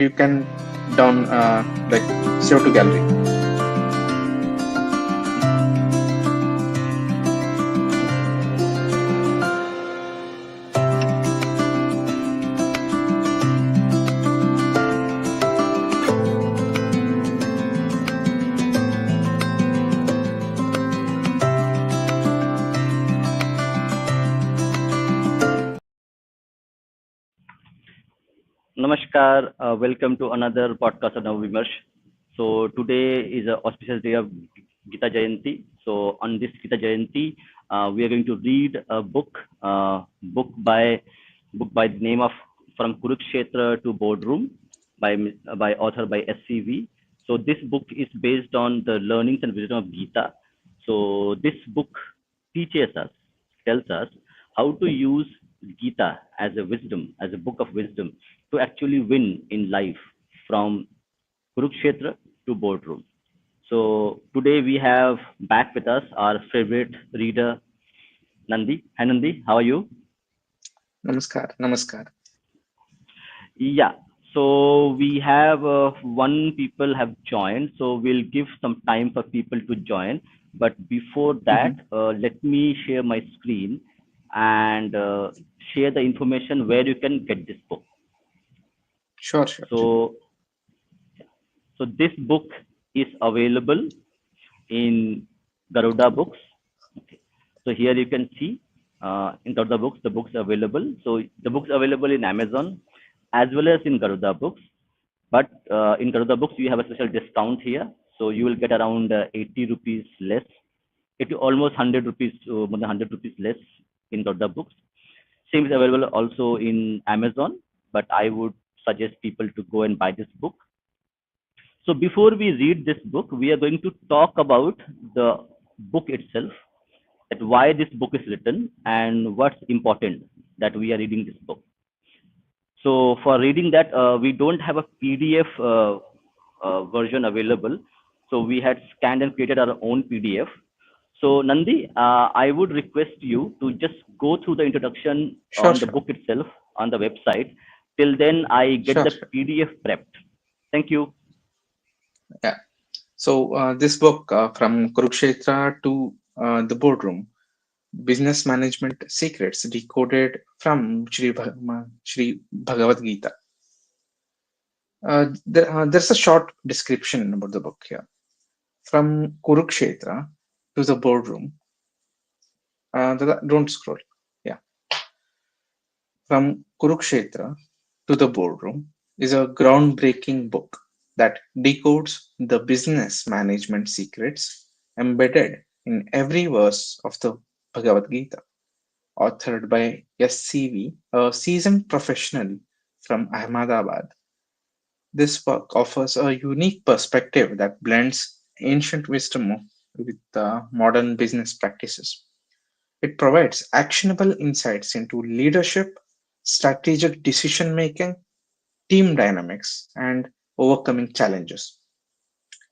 you can down like save to gallery. Namaskar, welcome to another podcast of Navavimarsh. So today is a auspicious day of Gita Jayanti. So on this Gita Jayanti, we are going to read a book by the name of From Kurukshetra to Boardroom by author by SCV. So this book is based on the learnings and wisdom of Gita. So this book teaches us, tells us how to use Gita as a wisdom, as a book of wisdom to actually win in life from Kurukshetra to Boardroom. So today we have back with us our favorite reader, Nandi. Hi Nandi, how are you? Namaskar, namaskar. Yeah. So we have one people have joined. So we'll give some time for people to join. But before that, Mhm. let me share my screen and share the information where you can get this book. Sure, sure. So So this book is available in Garuda Books. Okay. So here you can see in Garuda Books, the books available. So the books available in Amazon as well as in Garuda Books. But in Garuda Books, you have a special discount here. So you will get around 80 rupees less. It almost 100 rupees, more than 100 rupees less in Garuda Books. Same is available also in Amazon. But I would suggest people to go and buy this book. So before we read this book, we are going to talk about the book itself, that why this book is written and what's important that we are reading this book. So for reading that, we don't have a PDF version available. So we had scanned and created our own PDF. So Nandi, I would request you to just go through the introduction Sure, on the sure. book itself on the website. Till then, I get Sure, the sure. PDF prepped. Thank you. Yeah. So this book from Kurukshetra to the Boardroom, Business Management Secrets Decoded from Shree Bhagavad Gita. There's a short description about the book here. From Kurukshetra to the Boardroom. Don't scroll. Yeah. From Kurukshetra to the Boardroom is a groundbreaking book that decodes the business management secrets embedded in every verse of the Bhagavad Gita, authored by SCV, a seasoned professional from Ahmedabad. This work offers a unique perspective that blends ancient wisdom with modern business practices. It provides actionable insights into leadership, strategic decision making, team dynamics, and overcoming challenges.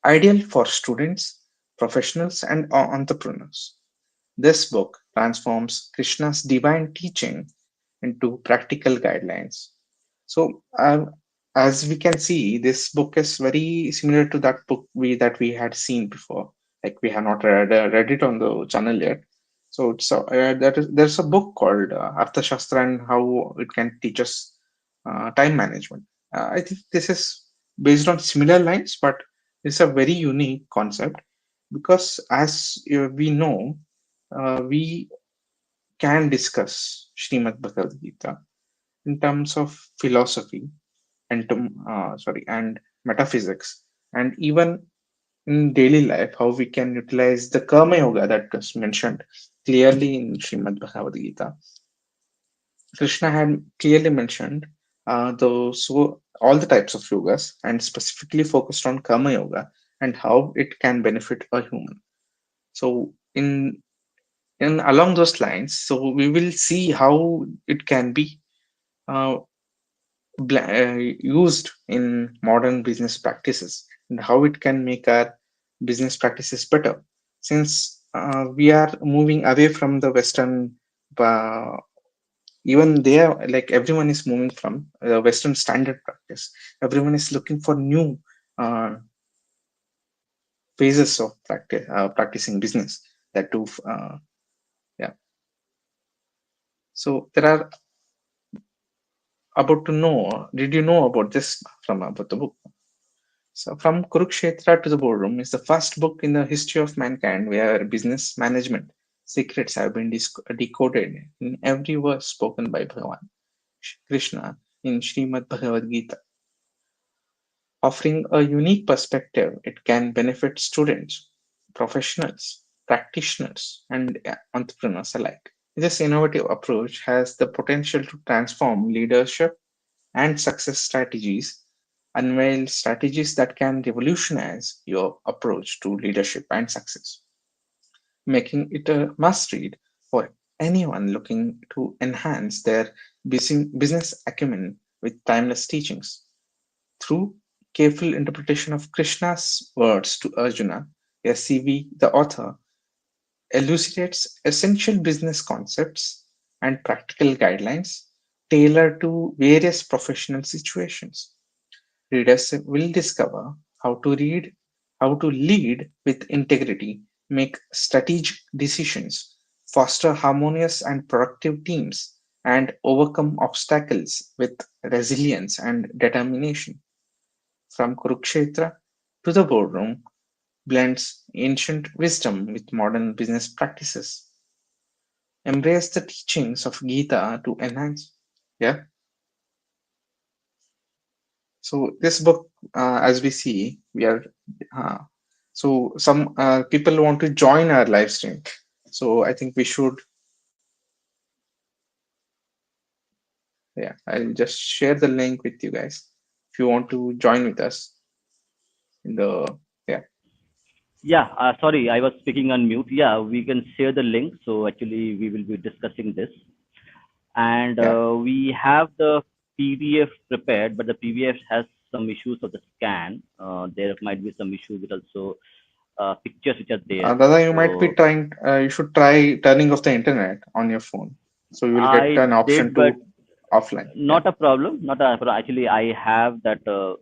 Ideal for students, professionals, and entrepreneurs. This book transforms Krishna's divine teaching into practical guidelines. So, as we can see, this book is very similar to that book we had seen before. Like we have not read it on the channel yet. There's a book called Arthashastra and how it can teach us time management. I think this is based on similar lines, but it's a very unique concept because, as we know, we can discuss Srimad Bhagavad Gita in terms of philosophy and and metaphysics, and even in daily life, how we can utilize the karma yoga that was mentioned clearly in Srimad Bhagavad Gita. Krishna had clearly mentioned all the types of yogas and specifically focused on karma yoga and how it can benefit a human. So in along those lines, so we will see how it can be uh, used in modern business practices and how it can make our business practices better since we are moving away from the western uh, Even they are like everyone is moving from Western standard practice. Everyone is looking for new uh, phases of practicing business. That too, yeah. So there are about to know. Did you know about this from about the book? So, from Kurukshetra to the Boardroom is the first book in the history of mankind where business management secrets have been decoded in every verse spoken by Bhagavan Krishna in Srimad Bhagavad Gita, offering a unique perspective. It can benefit students, professionals, practitioners, and entrepreneurs alike. This innovative approach has the potential to transform leadership and success strategies, unveil strategies that can revolutionize your approach to leadership and success, making it a must read for anyone looking to enhance their business acumen with timeless teachings. Through careful interpretation of Krishna's words to Arjuna, SCV, the author, elucidates essential business concepts and practical guidelines tailored to various professional situations. Readers will discover how to read, how to lead with integrity, make strategic decisions, foster harmonious and productive teams, and overcome obstacles with resilience and determination. From Kurukshetra to the Boardroom blends ancient wisdom with modern business practices. Embrace the teachings of Gita to enhance. Yeah. So this book, as we see, we are uh, so some people want to join our live stream. So I think we should. Yeah, I'll just share the link with you guys if you want to join with us in the. Yeah, Yeah, sorry, I was speaking on mute. Yeah, we can share the link. So actually, we will be discussing this, and yeah. we have the PDF prepared, but the PDF has some issues of the scan. There might be some issues with also pictures which are there. Dada, you might be So trying. You should try turning off the internet on your phone, so you will get I an option did, but to offline. Yeah. not a problem. Not a problem. Actually, I have that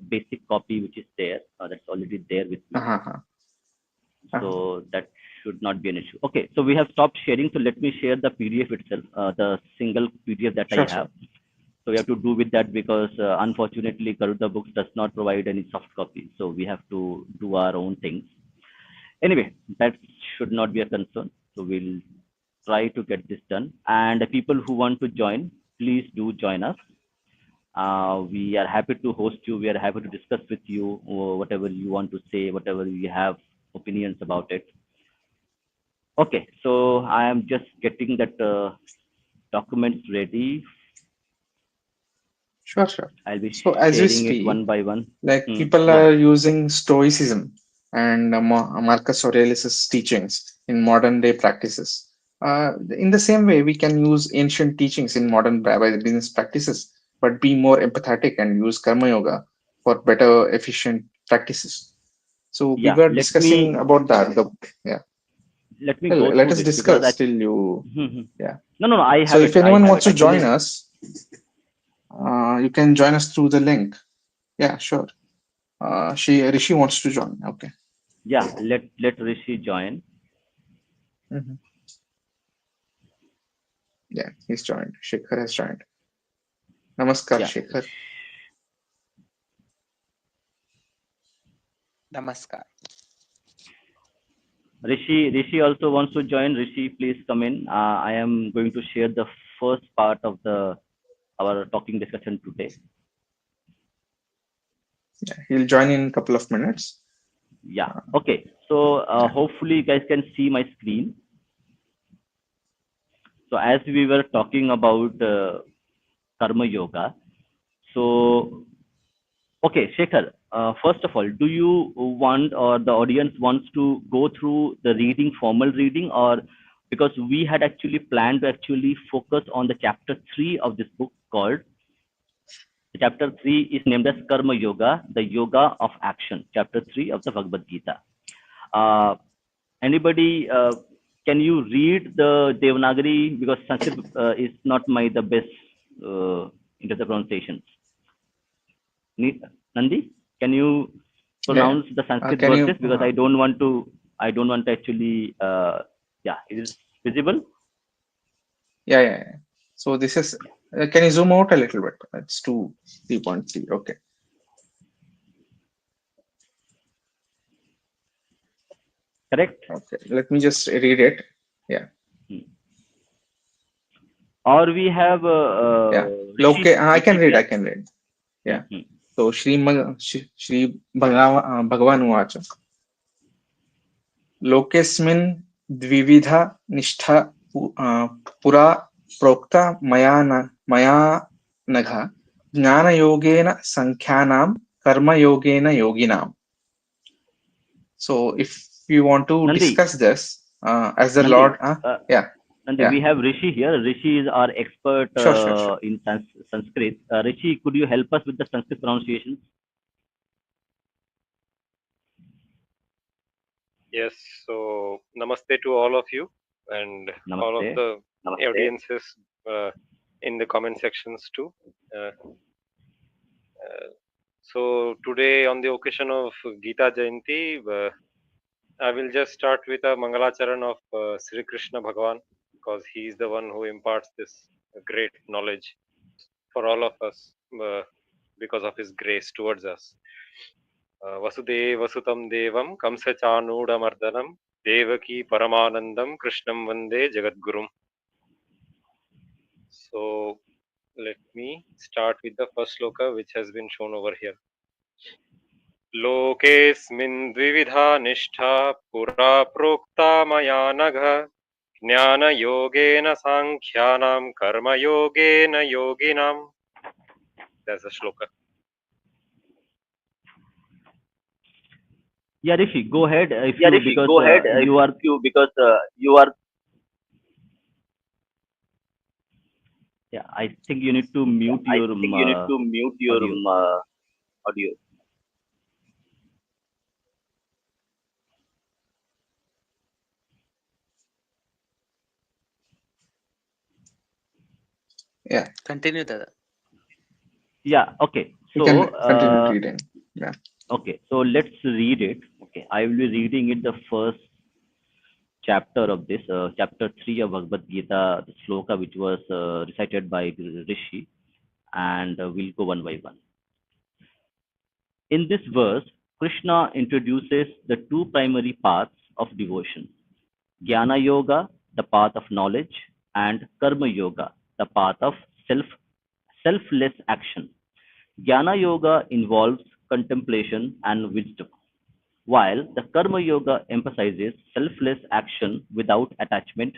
basic copy which is there. That's already there with me. Uh-huh. Uh-huh. So that should not be an issue. Okay, so we have stopped sharing. So let me share the PDF itself, the single PDF that I Sure, have. sure. So we have to do with that because unfortunately, Garuda Books does not provide any soft copy. So we have to do our own things. Anyway, that should not be a concern. So we'll try to get this done. And the people who want to join, please do join us. We are happy to host you. We are happy to discuss with you whatever you want to say, whatever you have opinions about it. Okay, so I am just getting that documents ready. Sure, sure. I'll be So as we sharing it speak, one by one. like people Yeah, are using Stoicism and Marcus Aurelius's teachings in modern day practices. In the same way, we can use ancient teachings in modern business practices, but be more empathetic and use Karma Yoga for better, efficient practices. So we yeah. were discussing about that. Yeah, Let me well, go let through us this because I. discuss till you. No, Yeah. no, no. I So have if it. I anyone have wants it. to join Actually, us, you can join us through the link. Yeah, sure. Rishi wants to join. Okay. yeah. Let Rishi join. Mhm. Yeah, he's joined. Shekhar has joined. Namaskar, Yeah, Shekhar. Namaskar. Rishi also wants to join. Rishi, please come in. I am going to share the first part of the our talking discussion today. Yeah, he'll join in a couple of minutes. Yeah. Okay. So Yeah. hopefully you guys can see my screen. So as we were talking about karma yoga, so okay, Shekhar. First of all, do you want or the audience wants to go through the reading, formal reading, or because we had actually planned to actually focus on the chapter 3 of this book called chapter 3 is named as Karma Yoga, the Yoga of Action, chapter 3 of the Bhagavad Gita. Uh, anybody? can you read the Devanagari, because Sanskrit is not my the best into the pronunciations. Nandi, can you Yeah. pronounce the Sanskrit Can you? verses, because I don't want to actually yeah, it is visible. Yeah, yeah, yeah. So this is. Can you zoom out a little bit? It's 3.3. Okay. Correct. Okay. Let me just read it. Yeah. Hmm. Or we have Yeah. Loke. I can Rishi read. I here. can read. Hmm, Yeah. hmm. So Shri Bhagavan Uvacha. लोकेऽस्मिन् द्विविधा निष्ठा पुरा प्रोक्ता मया नघ ज्ञानयोगेन सांख्यानां कर्मयोगेन योगिनाम्. So if you want to Nandi, discuss this as the Nandi, Lord, uh, yeah, Nandi, yeah, we have Rishi here. Rishi is our expert sure, sure, sure. in Sanskrit. Rishi, could you help us with the Sanskrit pronunciations? Yes, so namaste to all of you and all of Namaste. the audiences uh, in the comment sections too. Uh, so today, on the occasion of Gita Jayanti, I will just start with a Mangalacharan of Sri Krishna Bhagavan, because he is the one who imparts this great knowledge for all of us because of his grace towards us. Vasudevasutam Devam Kamsa Chanudamardhanam Devaki Paramanandam Krishnam Vande Jagadgurum. So let me start with the first sloka which has been shown over here. Lokesmin dvividha nishtha pura prokta maya nagha jnana yogena sankhyanam karma yogena yoginam. That's the shloka. Yeah, Rishi, go ahead if Yeah, you, Rishi, because go ahead if you are, you, because you are. yeah, I think you need to Yeah, mute I your think you need to mute your audio. audio. Yeah, Continue, Dada. Yeah, okay. you So, can continue reading. Yeah, okay, so let's read it. Okay, I will be reading it the first chapter of this, chapter 3 of Bhagavad Gita, the sloka which was recited by Rishi, and we'll go one by one. In this verse, Krishna introduces the two primary paths of devotion: Jnana Yoga, the path of knowledge, and Karma Yoga, the path of selfless action. Jnana Yoga involves contemplation and wisdom, while the Karma Yoga emphasizes selfless action without attachment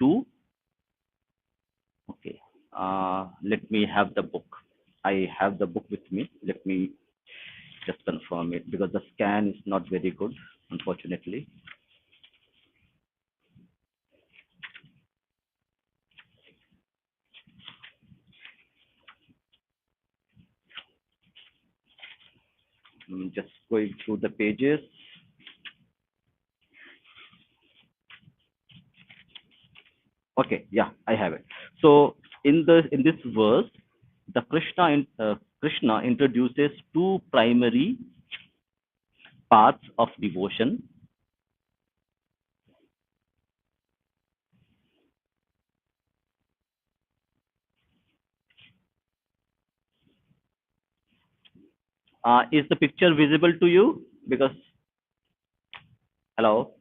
to. Okay, let me have the book. I have the book with me. Let me just confirm it, because the scan is not very good, unfortunately. Just going through the pages. Okay, yeah, I have it. So in this verse, the Krishna introduces two primary paths of devotion. Is the picture visible to you? Because, hello.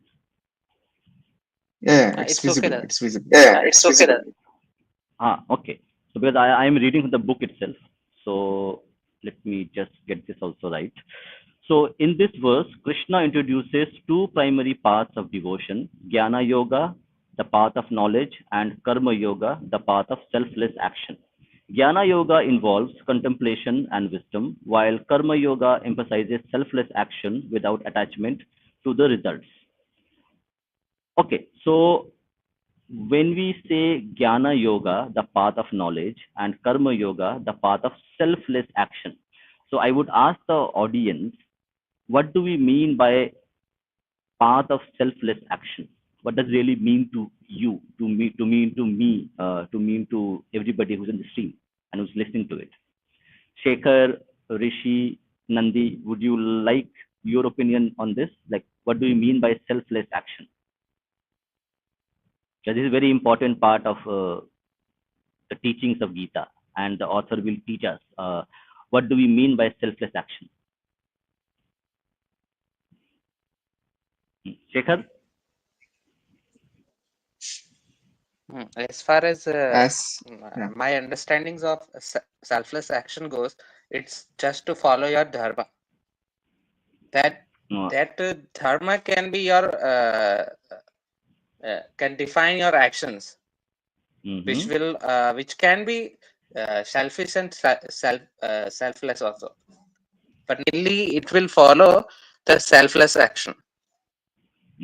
yeah, it's It's okay, visible. Dada. It's visible. Yeah, it's okay. Okay. So because I am reading from the book itself. So let me just get this also right. So in this verse, Krishna introduces two primary paths of devotion: Jnana Yoga, the path of knowledge, and Karma Yoga, the path of selfless action. Jnana Yoga involves contemplation and wisdom, while Karma Yoga emphasizes selfless action without attachment to the results. Okay, so when we say Jnana Yoga, the path of knowledge, and Karma Yoga, the path of selfless action. So I would ask the audience, what do we mean by path of selfless action? What does really mean to you, to mean to everybody who's in the stream and who's listening to it? Shekhar, Rishi, Nandi, would you like your opinion on this? Like, what do you mean by selfless action? This is a very important part of the teachings of Gita, and the author will teach us what do we mean by selfless action. Shekhar? As far as As yeah. my understandings of selfless action goes, it's just to follow your dharma. That dharma can be your can define your actions, which can be selfish and selfless also. But mainly, it will follow the selfless action.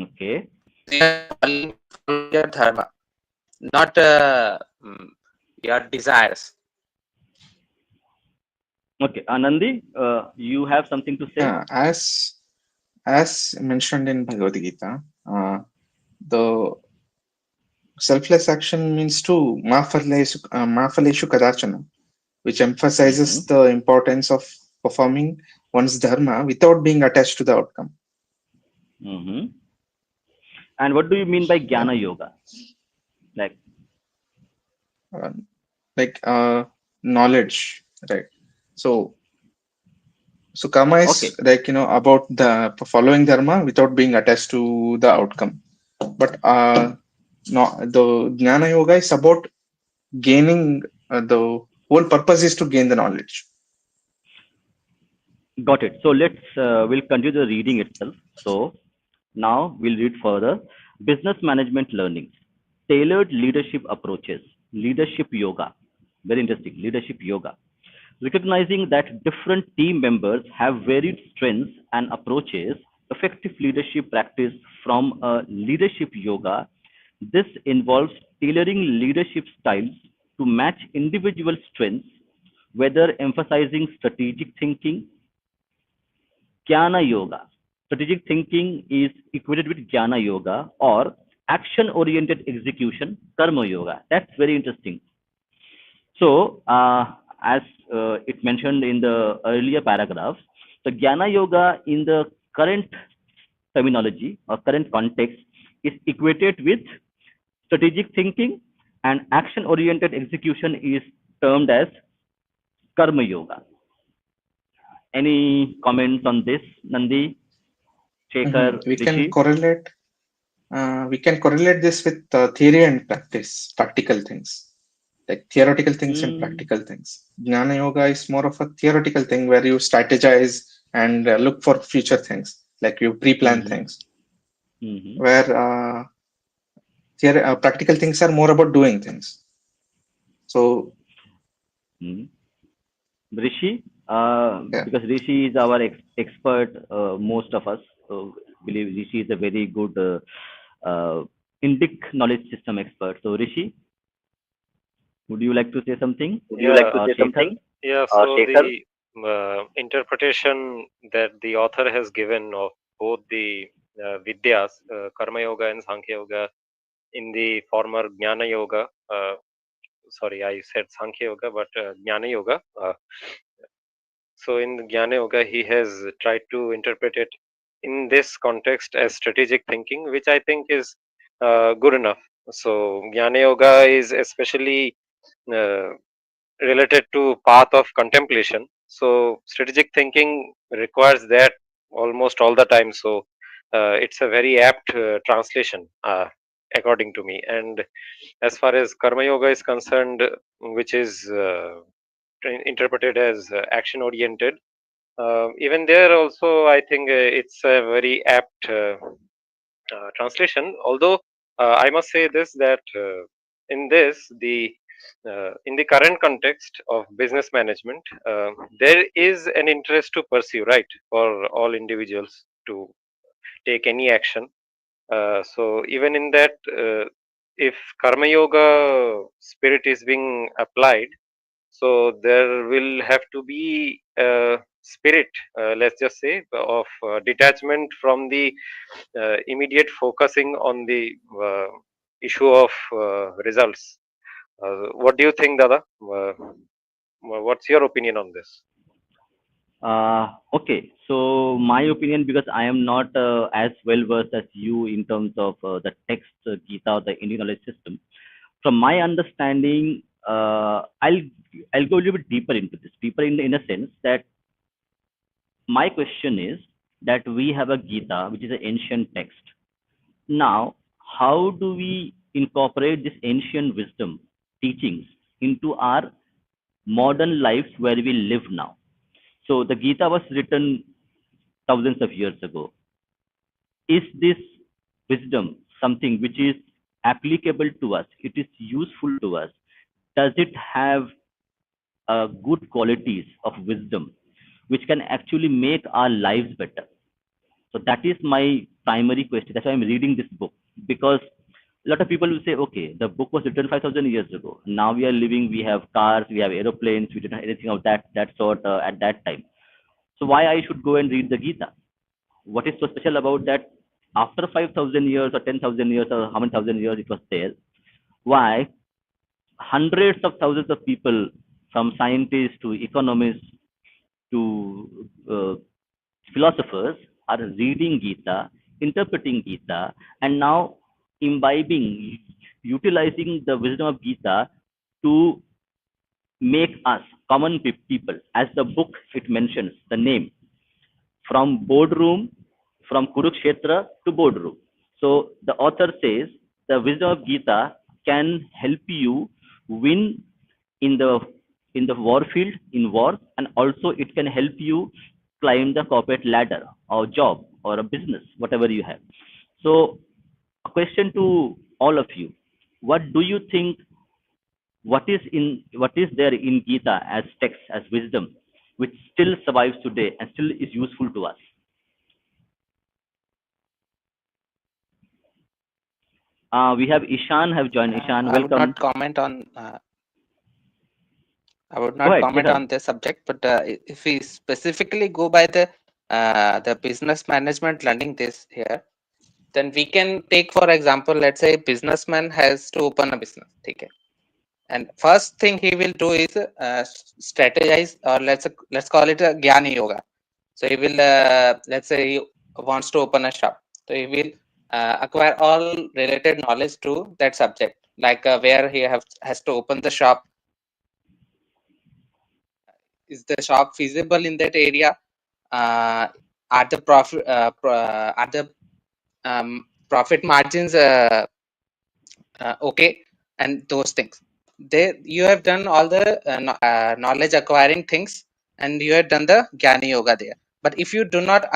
Okay. You are following your dharma, not your desires. Okay, Anandi, you have something to say? Yeah, as mentioned in Bhagavad Gita, the selfless action means to mafaleshu kadachana, which emphasizes the importance of performing one's dharma without being attached to the outcome. And what do you mean by Jnana Yoga? Knowledge, right? So karma is about the following dharma without being attached to the outcome. But the Jnana Yoga is about gaining, the whole purpose is to gain the knowledge. Got it. So we'll continue the reading itself. So now we'll read further. Business management learnings, tailored leadership approaches, leadership yoga. Very interesting. Leadership yoga. Recognizing that different team members have varied strengths and approaches, effective leadership practice from a leadership yoga. This involves tailoring leadership styles to match individual strengths, whether emphasizing strategic thinking, Jnana Yoga. Strategic thinking is equated with Jnana Yoga, or action oriented execution, Karma Yoga. That's very interesting. So, as it mentioned in the earlier paragraphs, the Jnana Yoga in the current terminology or current context is equated with strategic thinking, and action oriented execution is termed as Karma Yoga. Any comments on this, Nandi, Shekhar, We Rishi? can correlate this with theory and practical things, like theoretical things and practical things. Jnana Yoga is more of a theoretical thing where you strategize and look for future things, like you pre-plan things. Where practical things are more about doing things. So, Rishi, because Rishi is our expert, most of us believe Rishi is a very good Indic knowledge system expert. So, Rishi, would you like to say something? Yeah, so the interpretation that the author has given of both the Vidyas, Karma Yoga and Sankhya Yoga, in the former Jnana Yoga, sorry, I said Sankhya Yoga, but Jnana Yoga. So in the Jnana Yoga, he has tried to interpret it in this context as strategic thinking, which I think is good enough. So Jnana Yoga is especially related to path of contemplation. So strategic thinking requires that almost all the time. So it's a very apt translation, according to me. And as far as Karma Yoga is concerned, which is interpreted as action oriented, even there also I think it's a very apt translation. Although I must say this, that in this the in the current context of business management, there is an interest to pursue, right, for all individuals to take any action. So even in that, if Karma Yoga spirit is being applied, so there will have to be spirit, let's just say, of detachment from the immediate focusing on the issue of results. What do you think, Dada? What's your opinion on this? Okay, so my opinion, because I am not as well versed as you in terms of the text Gita or the Indian knowledge system. From my understanding, I'll go a little bit deeper into this, deeper in a sense that my question is that we have a Gita, which is an ancient text. Now, how do we incorporate this ancient wisdom teachings into our modern lives where we live now? So the Gita was written thousands of years ago. Is this wisdom something which is applicable to us? It is useful to us. Does it have good qualities of wisdom which can actually make our lives better? So that is my primary question. That's why I'm reading this book, because a lot of people will say, okay, the book was written 5,000 years ago. Now we are living, we have cars, we have aeroplanes, we didn't have anything of that sort at that time. So why I should go and read the Gita? What is so special about that? After 5,000 years or 10,000 years or how many thousand years it was there, why hundreds of thousands of people, from scientists to economists to philosophers, are reading Gita, interpreting Gita, and now imbibing, utilizing the wisdom of Gita to make us common people, as the book it mentions, the name, from boardroom, from Kurukshetra to boardroom. So the author says the wisdom of Gita can help you win in the war field, in war, and also it can help you climb the corporate ladder or job or a business, whatever you have. So a question to all of you: what do you think? What is there in Gita as text, as wisdom, which still survives today and still is useful to us? We have Ishan have joined. Ishan, I would welcome. not comment on. I would Go not ahead. Yes, comment sir. on this subject, but if we specifically go by the business management learning this here, then we can take for example, let's say a businessman has to open a business, okay, and first thing he will do is strategize, or let's call it a Gyani Yoga. So he will let's say he wants to open a shop, so he will acquire all related knowledge to that subject, like where he has to open the shop. Is the shop feasible in that area? Are the profit are the profit margins okay, and those things? There you have done all the knowledge acquiring things, and you have done the Jnana Yoga there. But if you do not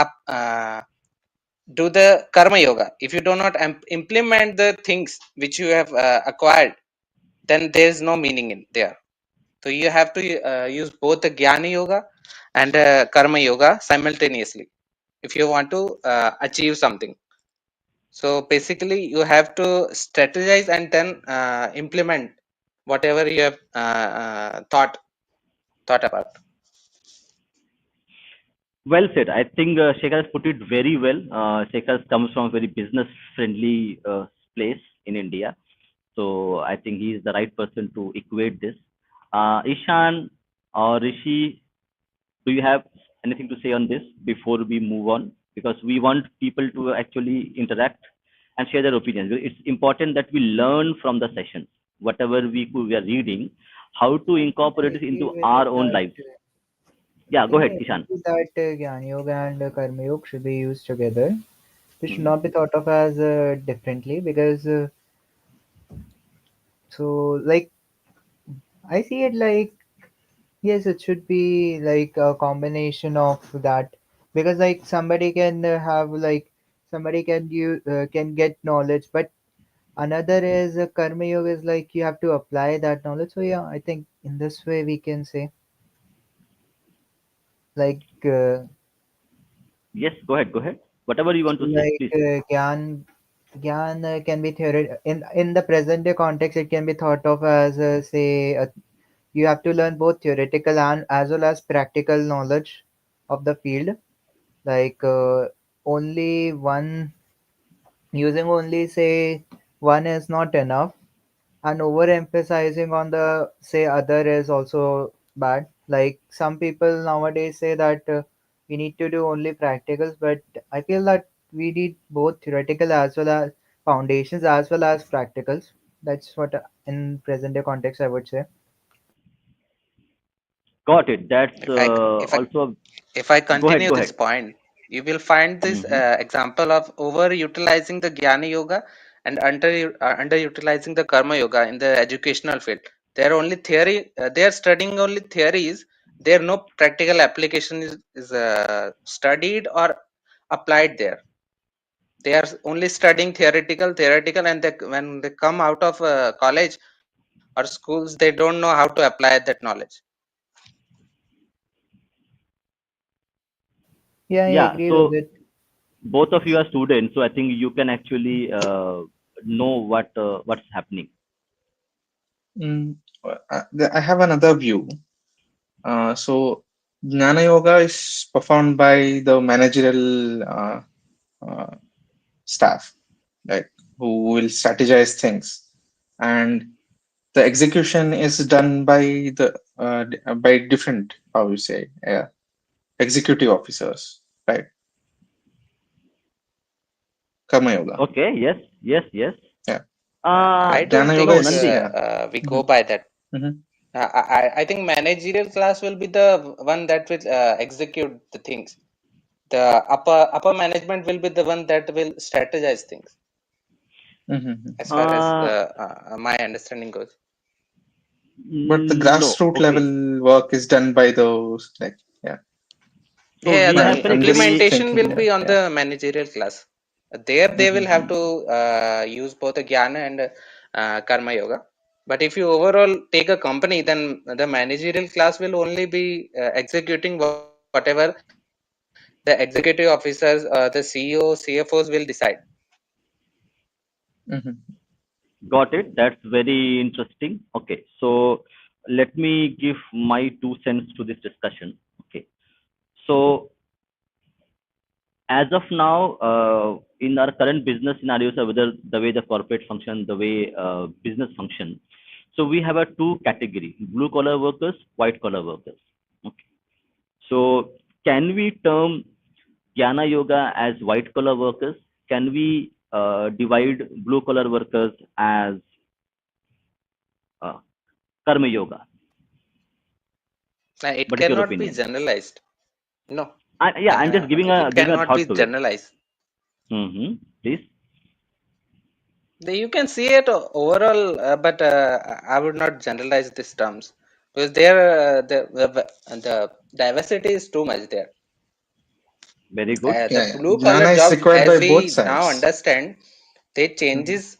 do the Karma Yoga, if you do not implement the things which you have acquired, then there is no meaning in there. So you have to use both the Jnana Yoga and Karma Yoga simultaneously if you want to achieve something. So basically, you have to strategize and then implement whatever you have thought about. Well said. I think Shekhar has put it very well. Shekhar comes from a very business-friendly place in India, so I think he is the right person to equate this. Ishan or Rishi, do you have anything to say on this before we move on? Because we want people to actually interact and share their opinions. It's important that we learn from the sessions, whatever we are reading, how to I incorporate it agree into with our it own that lives. Yeah, go I ahead, agree Ishan. with that Jnana Yoga and Karma Yoga should be used together. They should Mhm. not be thought of as differently because like I see it like yes, it should be like a combination of that because like somebody can have like somebody can can get knowledge, but another is Karma Yoga is like you have to apply that knowledge. So yeah, I think in this way we can say like. Yes, go ahead, go ahead. Whatever you want to say, please. Gyan can be theory in the present day context. It can be thought of as say you have to learn both theoretical and as well as practical knowledge of the field. Like only one using only say one is not enough, and overemphasizing on the say other is also bad. Like some people nowadays say that we need to do only practicals, but I feel that we need both theoretical as well as foundations as well as practicals. That's what in present day context I would say. Got it. That's If I also. if I Go ahead. continue Go this ahead. point, you will find this Hmm. example of overutilizing the Jnana Yoga and underutilizing the Karma Yoga in the educational field. They are only theory. They are studying only theories. There no practical application is studied or applied there. They are only studying theoretical, and when they come out of college or schools, they don't know how to apply that knowledge. Yeah, I Yeah. agree with So it. both of you are students, so I think you can actually know what's happening. Mm, I have another view. So, Jnana Yoga is performed by the managerial uh, staff, like who will strategize things, and the execution is done by by different, how you say, executive officers, right? Karma Yoga, Okay. Yes. Yes. Yes. yeah. I don't Jnana Yoga think No, is, Nandi. yeah. we Hmm. go by that. Hmm. I think managerial class will be the one that will execute the things. The upper management will be the one that will strategize things, Hmm. as far as Uh, my understanding goes. But the no. grassroots Okay. level work is done by those, like, yeah. So Yeah, we the No, have I'm just basically. implementation thinking, will yeah, be on yeah. the managerial class. There they will have Hmm. to use both the Jnana and Karma Yoga. But if you overall take a company, then the managerial class will only be executing whatever the executive officers, the CEO, CFOs will decide. Hmm. Got it. That's very interesting. Okay. So let me give my 2 cents to this discussion. Okay. So as of now, in our current business scenarios, or whether the way the corporate function, the way business function, so we have a two category: blue collar workers, white collar workers. Okay. So can we term Jnana Yoga as white collar workers? Can we divide blue collar workers as uh, Karma Yoga? It What is your cannot be opinion? generalized. No, Yeah, I'm just giving it a cannot be thought to it. generalized. Please. You can see it overall, but I would not generalize these terms because there the diversity is too much there. Very good. The Yeah, yeah. blue collar Jnana is jobs, required as by both we now sides. understand, they Hmm. changes.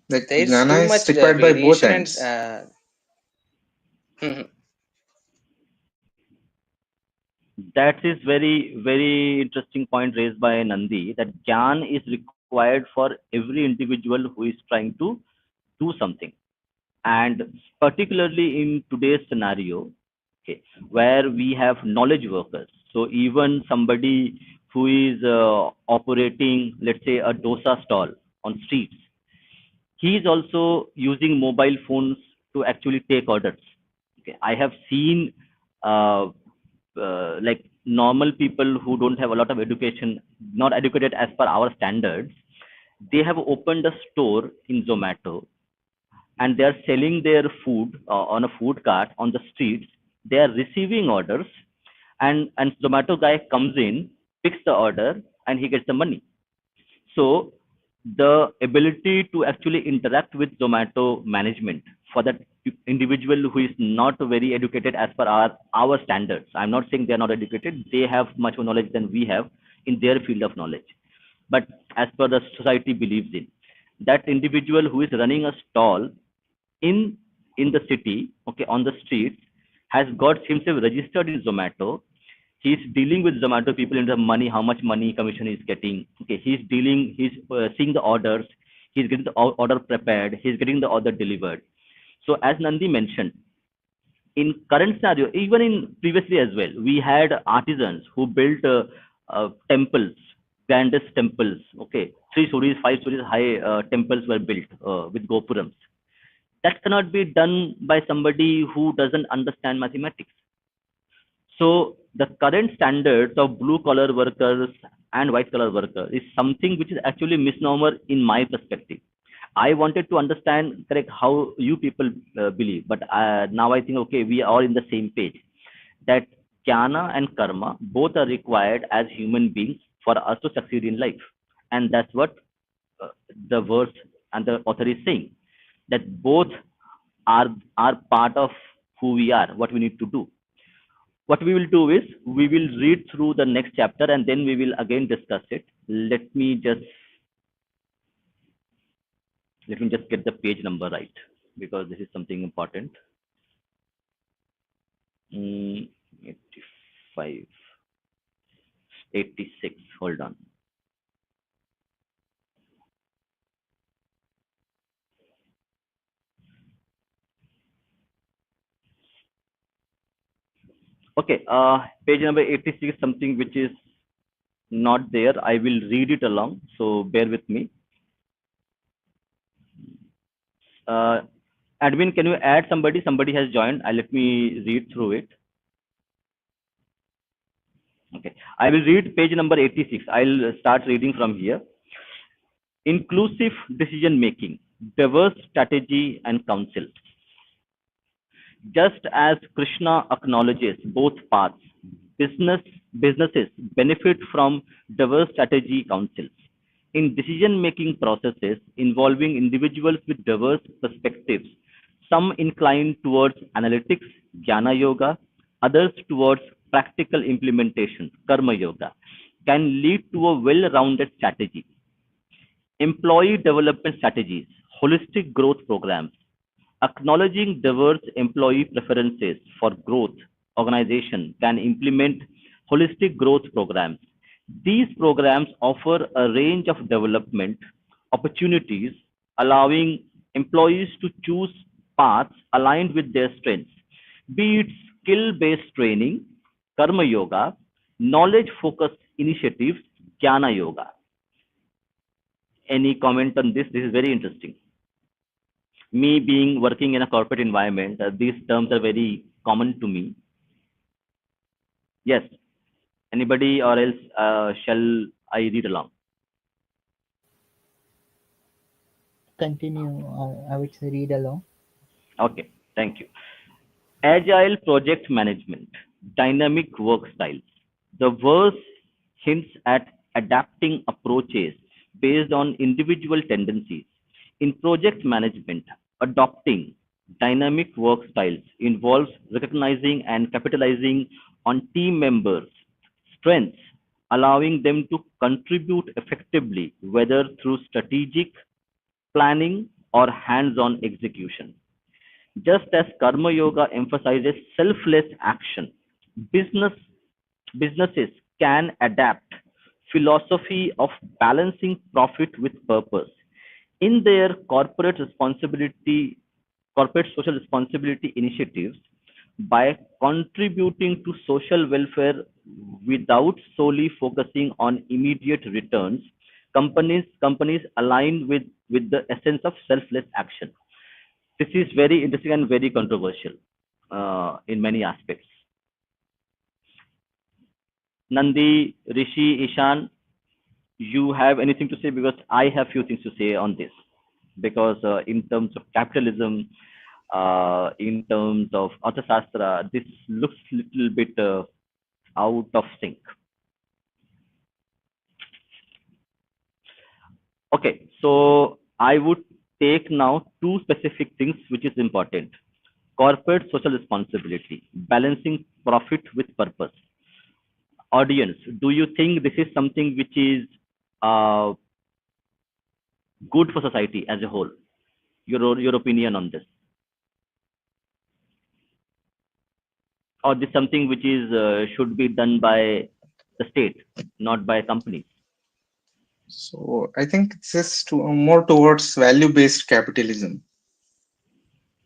Like, There is too Jnana is much required by both variation and ends. That is very interesting point raised by Nandi, that Gyan is required for every individual who is trying to do something. And particularly in today's scenario, okay, where we have knowledge workers. So even somebody who is operating, let's say, a dosa stall on streets, he is also using mobile phones to actually take orders. Okay, I have seen uh, like normal people who don't have a lot of education, not educated as per our standards, they have opened a store in Zomato and they are selling their food on a food cart on the streets. They are receiving orders, and Zomato guy comes in, picks the order, and he gets the money. So the ability to actually interact with Zomato management for that individual who is not very educated as per our standards. I'm not saying they're not educated. They have much more knowledge than we have in their field of knowledge. But as per the society believes in, that individual who is running a stall in in the city, okay, on the streets, has got himself registered in Zomato. He's dealing with Zomato people in the money, how much money commission he's getting. Okay, he's seeing the orders, he's getting the order prepared, he's getting the order delivered. So as Nandi mentioned, in current scenario, even in previously as well, we had artisans who built temples, grandest temples. Okay, 3 stories, 5 stories high temples were built with gopurams. That cannot be done by somebody who doesn't understand mathematics. So the current standards of blue collar workers and white collar workers is something which is actually misnomer in my perspective. I wanted to understand correct how you people believe, but now I think okay, we are all in the same page that jnana and karma both are required as human beings for us to succeed in life, and that's what uh, the verse and the author is saying, that both are are part of who we are, what we need to do. What we will do is we will read through the next chapter and then we will again discuss it. Let me just get the page number right, because this is something important. 85, 86. Hold on. Okay, page number 86 is something which is not there. I will read it along, so bear with me. Uh, Admin, can you add somebody? Somebody has joined. Let me read through it. Okay, I will read page number 86. I'll start reading from here. Inclusive decision making, diverse strategy and counsel. Just as Krishna acknowledges both paths, business businesses benefit from diverse strategy counsels. In decision-making processes involving individuals with diverse perspectives, some incline towards analytics, jnana yoga, others towards practical implementation, karma yoga, can lead to a well-rounded strategy. Employee development strategies, holistic growth programs, acknowledging diverse employee preferences for growth, organization can implement holistic growth programs. These programs offer a range of development opportunities, allowing employees to choose paths aligned with their strengths, be it skill-based training, karma yoga, knowledge-focused initiatives, jnana yoga. Any comment on this? This is very interesting. Me being working in a corporate environment, these terms are very common to me. Yes. Anybody, or else shall I read along? Continue. I would say read along. Okay. Thank you. Agile project management, dynamic work styles. The verse hints at adapting approaches based on individual tendencies. In project management, adopting dynamic work styles involves recognizing and capitalizing on team members' strengths, allowing them to contribute effectively, whether through strategic planning or hands on execution. Just as Karma Yoga emphasizes selfless action, business businesses can adapt philosophy of balancing profit with purpose in their corporate social responsibility initiatives. By contributing to social welfare without solely focusing on immediate returns, companies align with the essence of selfless action. This is very interesting and very controversial in many aspects. Nandi, Rishi, Ishan, you have anything to say? Because I have few things to say on this. Because in terms of capitalism, in terms of Arthashastra, this looks little bit out of sync. Okay, so I would take now two specific things which is important. Corporate social responsibility, balancing profit with purpose. Audience, do you think this is something which is uh, good for society as a whole? Your opinion on this, or this something which is should be done by the state, not by companies? So I think this is more towards value-based capitalism.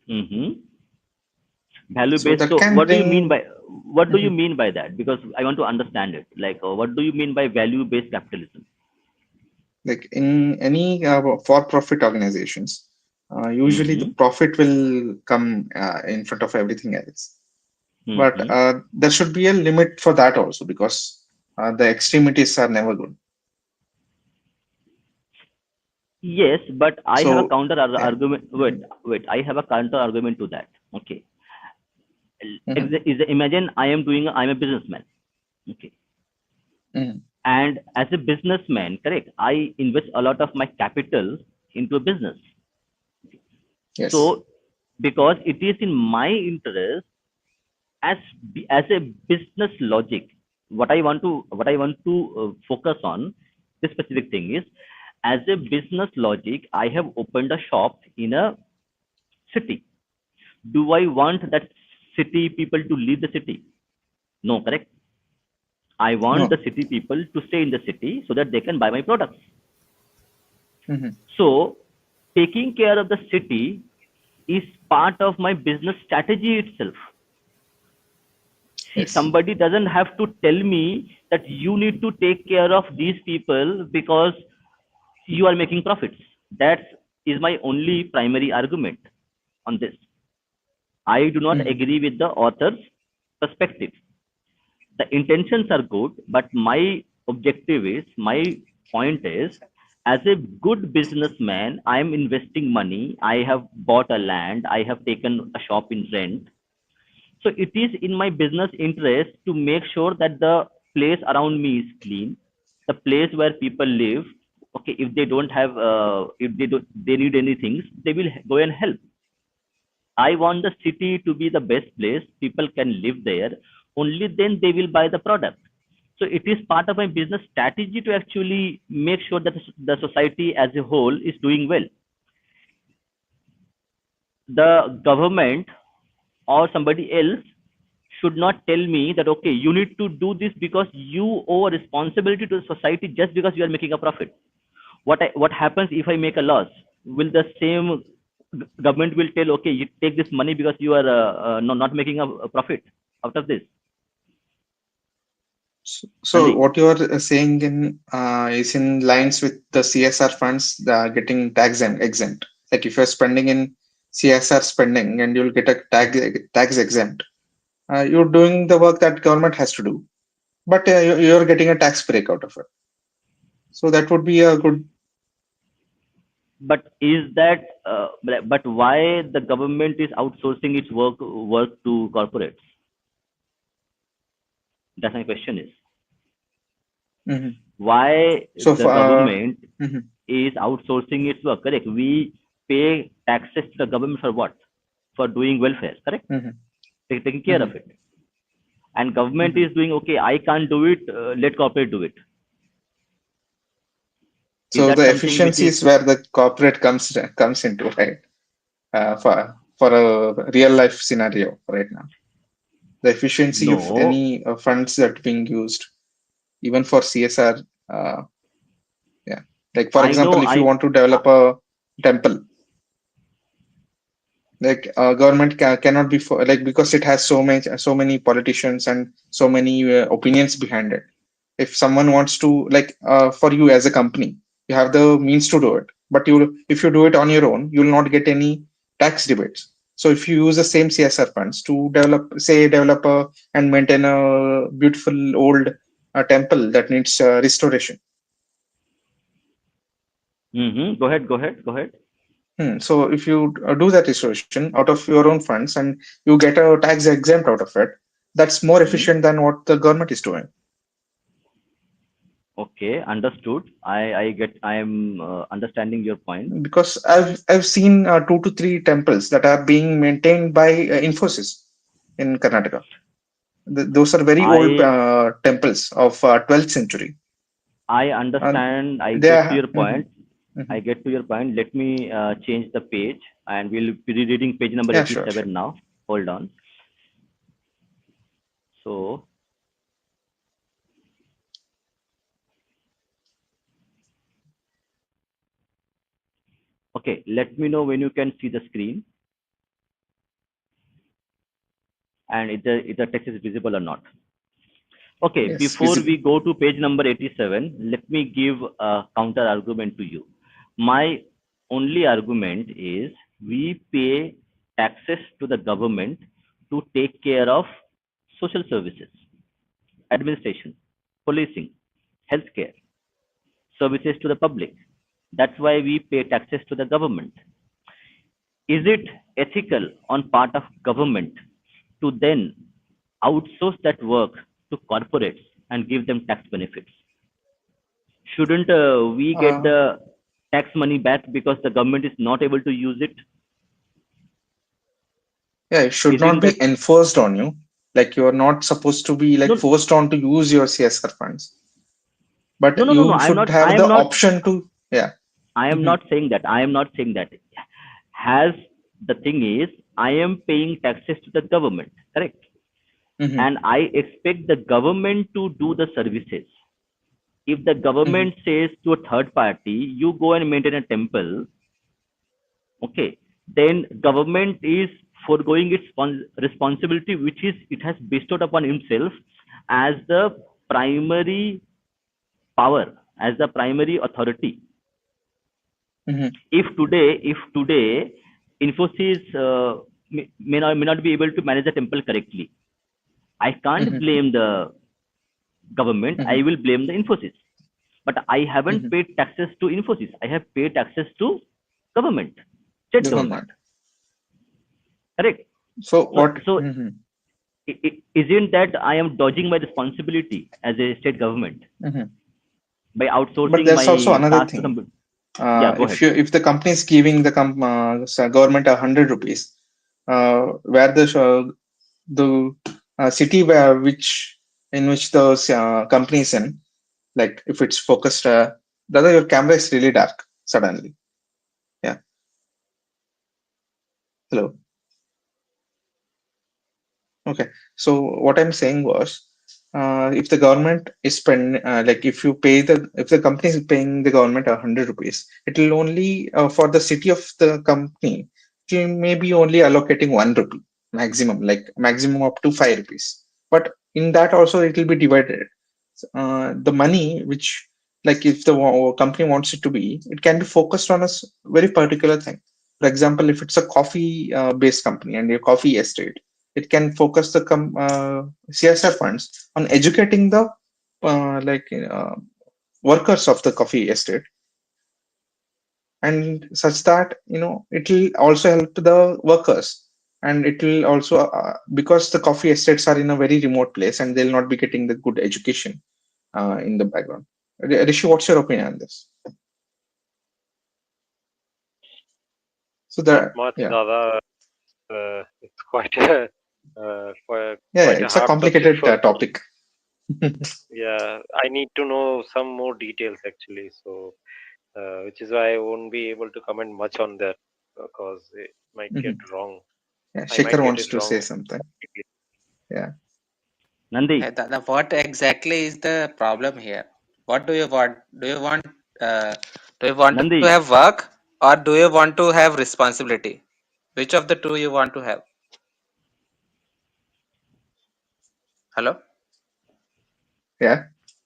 Hmm. Value So based. that So can what do you mean bring, by, what do you Mhm. mean by that? Because I want to understand it. Like, what do you mean by value based capitalism? like in any for-profit organizations, usually the Mm-hmm. profit will come in front of everything else. But Mm-hmm. there should be a limit for that also, because the extremities are never good. Yes, but I have a So counter yeah. argument. Wait, Mhm. wait. I have a counter argument to that. Okay. Mhm. Imagine I'm a businessman. Okay. Mhm. And as a businessman, correct, I invest a lot of my capital into a business. Yes. So, because it is in my interest as as a business logic, what I want to focus on this specific thing is, as a business logic, I have opened a shop in a city. Do I want that city people to leave the city? No, correct. I want the No. city people to stay in the city so that they can buy my products. Mhm. So, taking care of the city is part of my business strategy itself. See, Yes. somebody doesn't have to tell me that you need to take care of these people because you are making profits. That is my only primary argument on this. I do not Mhm. agree with the author's perspective. The intentions are good, but my point is, as a good businessman, I am investing money. I have bought a land, I have taken a shop in rent. So it is in my business interest to make sure that the place around me is clean, the place where people live. Okay, if they don't have if they don't they need anything, they will go and help. I want the city to be the best place. People can live there. Only then they will buy the product. So it is part of my business strategy to actually make sure that the society as a whole is doing well. The government or somebody else should not tell me that, okay, you need to do this because you owe a responsibility to the society just because you are making a profit. What happens if I make a loss? Will the same government will tell, okay, you take this money because you are not making a profit out of this? So Sandeep, what you are saying in is in lines with the CSR funds getting exempt. Like if you're spending in CSR spending and you'll get a tax exempt, you're doing the work that government has to do, but you're getting a tax break out of it. So that would be a good. but is that but why the government is outsourcing its work to corporates? That's my question is, Mhm. why So the for, government mhm, is outsourcing its work? Correct. We pay taxes to the government for what? For doing welfare. Correct. mhm, Taking care of mhm, it. And government mhm. is doing, okay, I can't do it. Let corporate do it. Is So that the something which efficiency is is where the corporate comes into, right? For a real life scenario right now, the efficiency of no? any funds that being used, even for CSR. Uh, yeah, like for I know. example, if you want to develop a temple, like government cannot be for, like, because it has so many politicians and so many opinions behind it. If someone wants to, like, for you as a company, you have the means to do it, but you, if you do it on your own, you will not get any tax rebates. So if you use the same CSR funds to develop and maintain a beautiful old temple that needs restoration. Go ahead. Go ahead. Go ahead. So if you do that restoration out of your own funds and you get a tax exempt out of it, that's more Hmm. efficient than what the government is doing. Okay, understood. I get. I am understanding your point. Because I've seen 2 to 3 temples that are being maintained by Infosys in Karnataka. Those are very old I temples of 12th century. I And understand. I they get to are. your Mhm, point. I mhm. get to your point. Let me change the page, and we'll be reading page number Yeah, sure, sure. 87 now. Hold on. So, okay, let me know when you can see the screen. and if the text is visible or not. Okay, Yes, before visible. we go to page number 87, let me give a counter argument to you. My only argument is we pay taxes to the government to take care of social services, administration, policing, healthcare, services to the public. That's why we pay taxes to the government. Is it ethical on part of government to then outsource that work to corporates and give them tax benefits? Shouldn't we get Uh, the tax money back because the government is not able to use it? yeah, it should not Isn't that be enforced on you. Like you are not supposed to be like no, forced on to use your CSR funds, no, but no, no, no. you should I have am the not. option to. Yeah. I am Hmm. not saying that. I am not saying that. Has the thing is, I am paying taxes to the government, correct? Hmm. And I expect the government to do the services. If the Hmm. government says to a third party, you go and maintain a temple, okay, then government is foregoing its responsibility, which is it has bestowed upon himself as the primary power, as the primary authority. Hmm. If today Infosys may not be able to manage the temple correctly, I can't Hmm. blame the government. Hmm. I will blame the Infosys. But I haven't Hmm. paid taxes to Infosys. I have paid taxes to government, state government. Government. Correct. So No, what? so Hmm. isn't that I am dodging my responsibility as a state government Hmm. by But outsourcing there's also my another task to thing. some? Yeah, go ahead. If the company is giving the government 100 rupees, where the city where which in which the company is in, like if it's focused, the other your camera is really dark suddenly. Yeah. Hello. Okay. So what I'm saying was, if the government is like if the company is paying the government 100 rupees, it will only for the city of the company, it may be only allocating 1 rupee maximum, like maximum up to 5 rupees. But in that also it will be divided. The money which, like if the company wants it to be, it can be focused on a very particular thing. For example, if it's a coffee based company and a coffee estate, it can focus the CSR funds on educating the like workers of the coffee estate, and such that it will also help the workers, and it will also because the coffee estates are in a very remote place and they'll not be getting the good education in the background. Rishi, what's your opinion on this? So Not that, much, yeah, Dada. It's quite a yeah, quite a it's a hard subject complicated for me. topic. Yeah, I need to know some more details actually. So, which is why I won't be able to comment much on that because it might get Mhm. wrong. Yeah, I might Shekhar get wants it to say wrong. something. Yeah. Nandi, What exactly is the problem here? What do you want? Uh, do you want to Nandi, have work or do you want to have responsibility? Which of the two you want to have? Hello. Yeah.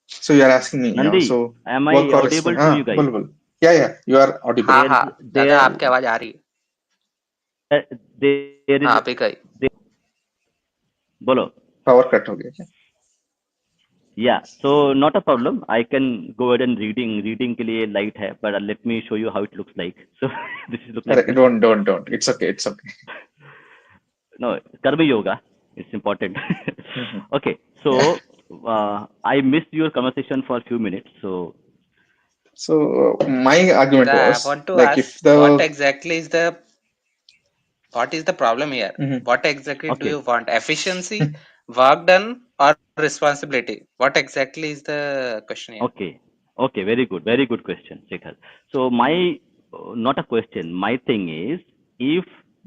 So you're asking me, Nandi, so am work I or audible respond? to you guys? Bol bol. Yeah, yeah, you are audible. हाँ There's हाँ दादा there आपकी आवाज आ रही है there is हाँ अभी गई there, bolo. Power cut हो गया क्या? Yeah, so not a problem. I can go ahead and reading के लिए light है, but let me show you how it looks like. So this is look like अरे, this. don't. It's okay. It's okay. No, karma yoga. It's important. Mhm. Okay, Yeah. so I missed your conversation for a few minutes. So So my argument दादा I was want to like if ask the what is the problem here? Mhm. What exactly do okay, you want? Efficiency, work done, or responsibility? What exactly is the question here? okay, okay. Very good question, Shekhar. So my not a question. My thing is, if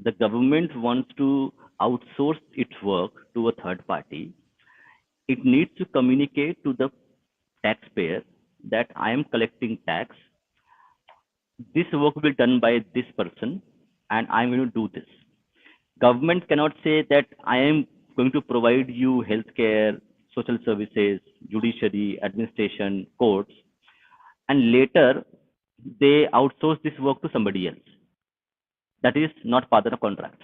the government wants to outsource its work to a third party, it needs to communicate to the taxpayer that I am collecting tax. This work will be done by this person, and I'm going to do this. Government cannot say that I am going to provide you healthcare, social services, judiciary, administration, courts, and later they outsource this work to somebody else. That is not part of the contract.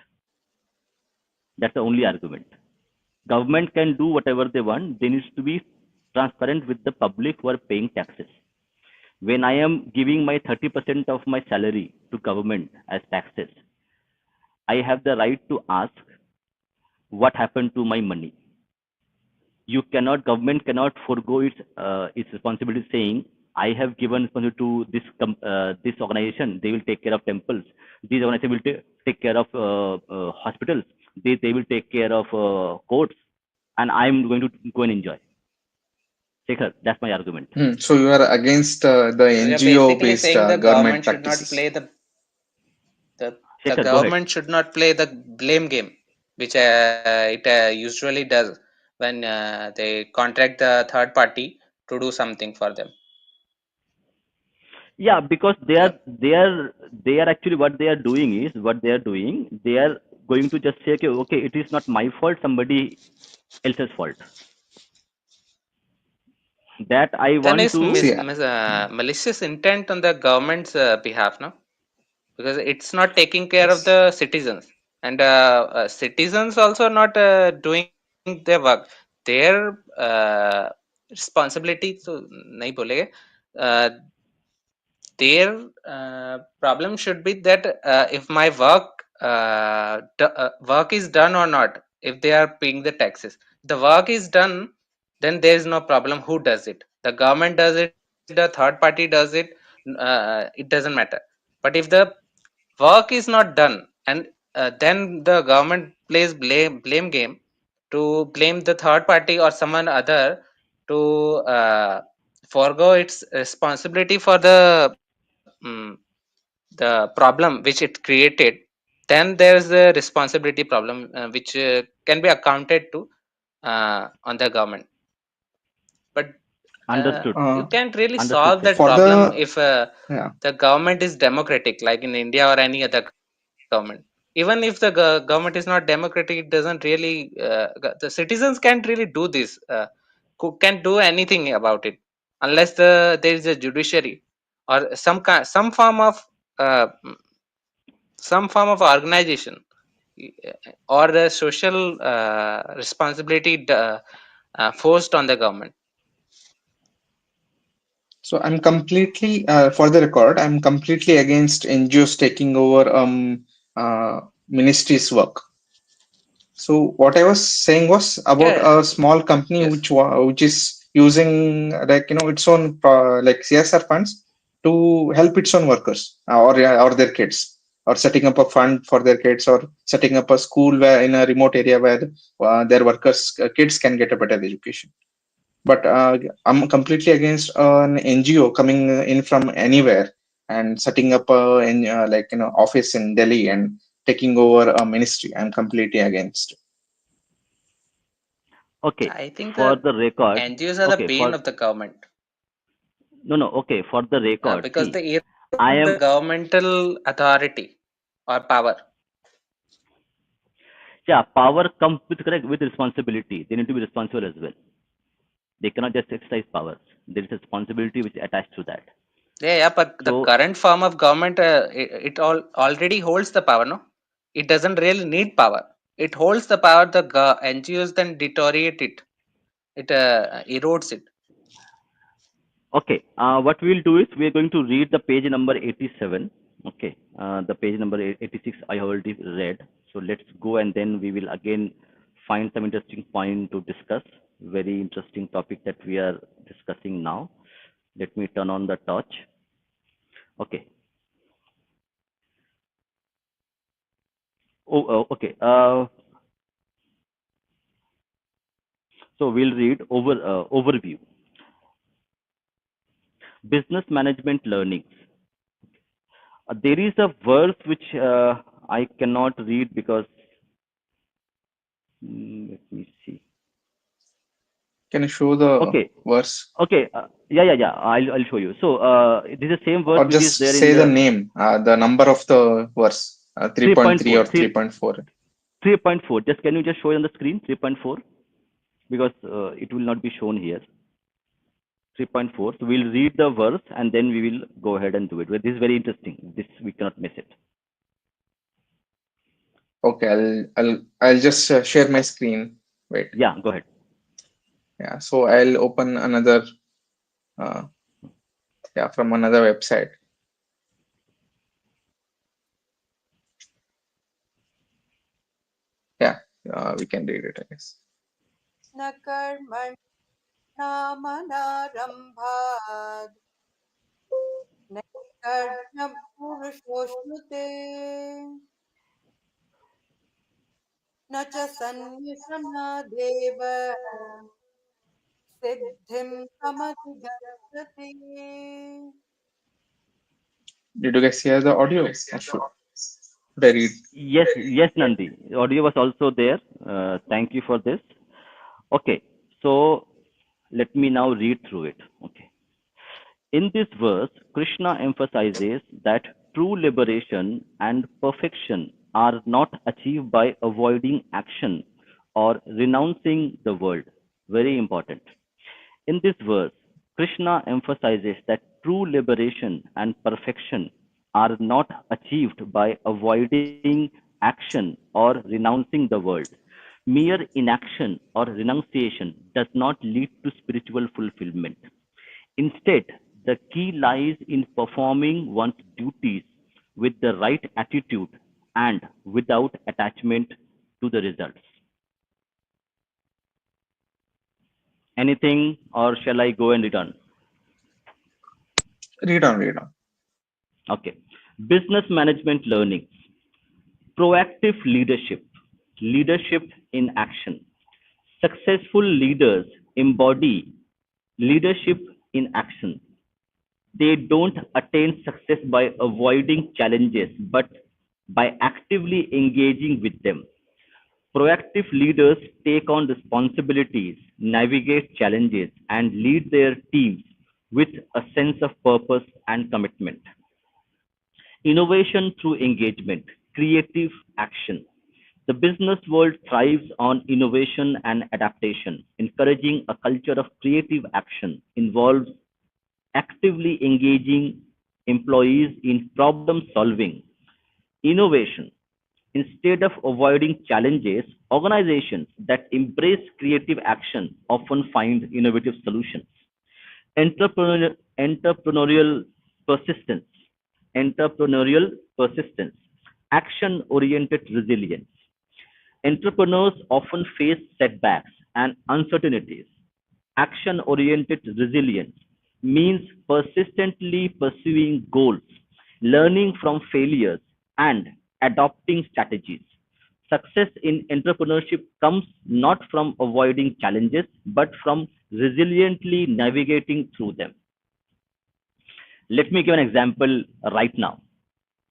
That's the only argument. Government can do whatever they want. They need to be transparent with the public who are paying taxes. When I am giving my 30% of my salary to government as taxes, I have the right to ask what happened to my money. You cannot, government cannot forego its responsibility, saying I have given responsibility to this organization. They will take care of temples. This organization will take care of hospitals. They will take care of courts, and I am going to go and enjoy. Shekhar, that's my argument. So you are against the So you're NGO basically based saying the government government should not practices. play the Shekhar, go ahead. government should not play the blame game, which it usually does when they contract the third party to do something for them. Yeah, because Hello. they are actually what they are doing is what they are doing. They are going to just say, okay, it is not my fault, somebody else's fault. That I Then want is to. See, malicious intent on the government's behalf, no? Because it's not taking care of yes. the citizens, and citizens also not doing their work. Their responsibility तो नहीं बोलेंगे. uh, their problem should be that if my work is done or not, if they are paying the taxes, the work is done, then there is no problem who does it. The government does it, the third party does it, it doesn't matter. But if the work is not done, and then the government plays blame game to blame the third party or someone other to forego its responsibility for the problem which it created, then there is a responsibility problem which can be accounted to on the government. But Understood. you Uh, can't really Understood, solve that Shekhar. for problem the if yeah. the government is democratic, like in India or any other government. Even if the government is not democratic, it doesn't really the citizens can't really do this, can't do anything about it unless there is a judiciary or uh, some form of organization or the social responsibility forced on the government. So I'm completely, for the record, I'm completely against NGOs taking over ministry's work. So what I was saying was about Yeah. a small company Yes. which is using like its own like CSR funds to help its own workers or their kids, or setting up a fund for their kids, or setting up a school where in a remote area where their workers kids can get a better education. But I'm completely against an NGO coming in from anywhere and setting up like office in Delhi and taking over a ministry. I'm completely against. Okay, I think for the the record. NGOs are the Okay, bane for of the government no, no. Okay, for the record. because See, they erode the I am. governmental authority or power. Yeah, power comes with correct with responsibility. They need to be responsible as well. They cannot just exercise powers. There is a responsibility which is attached to that. Yeah, but the So current form of government, it all already holds the power, no? It doesn't really need power. It holds the power. The NGOs then deteriorate it. It erodes it. okay, what we will do is we are going to read the page number 87. Okay, the page number 86 I already read. So let's go and then we will again find some interesting point to discuss. Very interesting topic that we are discussing now. Let me turn on the torch. Okay. Okay. So we'll read overview. Business management learnings. There is a verse which I cannot read because let me see. Can you show the Okay, verse, okay, yeah. I'll show you. So this is the same verse or which is just there in say the the name, the number of the verse, 3.3 or 3.4. 3.4? 3.4. Just can you just show it on the screen? 3.4, because it will not be shown here. 3.4. So we'll read the verse and then we will go ahead and do it. But this is very interesting. This we cannot miss it. Okay, I'll just share my screen. Wait. Yeah, go ahead. Yeah, so I'll open another uh, yeah, from another website. Yeah, we can read it, I guess. न कर्मणामनारम्भात् नैष्कर्म्यं पुरुषोऽश्नुते न च सन्न्यसनादेव सिद्धिं समधिगच्छति. Did you guys hear the audio? Or should I read? Yes, yes, Nandi. Audio was also there. Thank you for this. Okay, so let me now read through it. Okay. In this verse, Krishna emphasizes that true liberation and perfection are not achieved by avoiding action or renouncing the world. Very important. In this verse, Krishna emphasizes that true liberation and perfection are not achieved by avoiding action or renouncing the world. Mere inaction or renunciation does not lead to spiritual fulfillment. Instead, the key lies in performing one's duties with the right attitude and without attachment to the results. Anything, or shall I go and return? Read on, read on. Okay. Business management learning, proactive leadership, leadership in action. Successful leaders embody leadership in action. They don't attain success by avoiding challenges, but by actively engaging with them. Proactive leaders take on responsibilities, navigate challenges, and lead their teams with a sense of purpose and commitment. Innovation through engagement, creative action. The business world thrives on innovation and adaptation. Encouraging a culture of creative action involves actively engaging employees in problem solving, innovation. Instead of avoiding challenges, organizations that embrace creative action often find innovative solutions. Entrepreneurial persistence, entrepreneurial persistence, action oriented resilience. Entrepreneurs often face setbacks and uncertainties. Action oriented resilience means persistently pursuing goals, learning from failures, and adopting strategies. Success in entrepreneurship comes not from avoiding challenges, but from resiliently navigating through them. Let me give an example right now.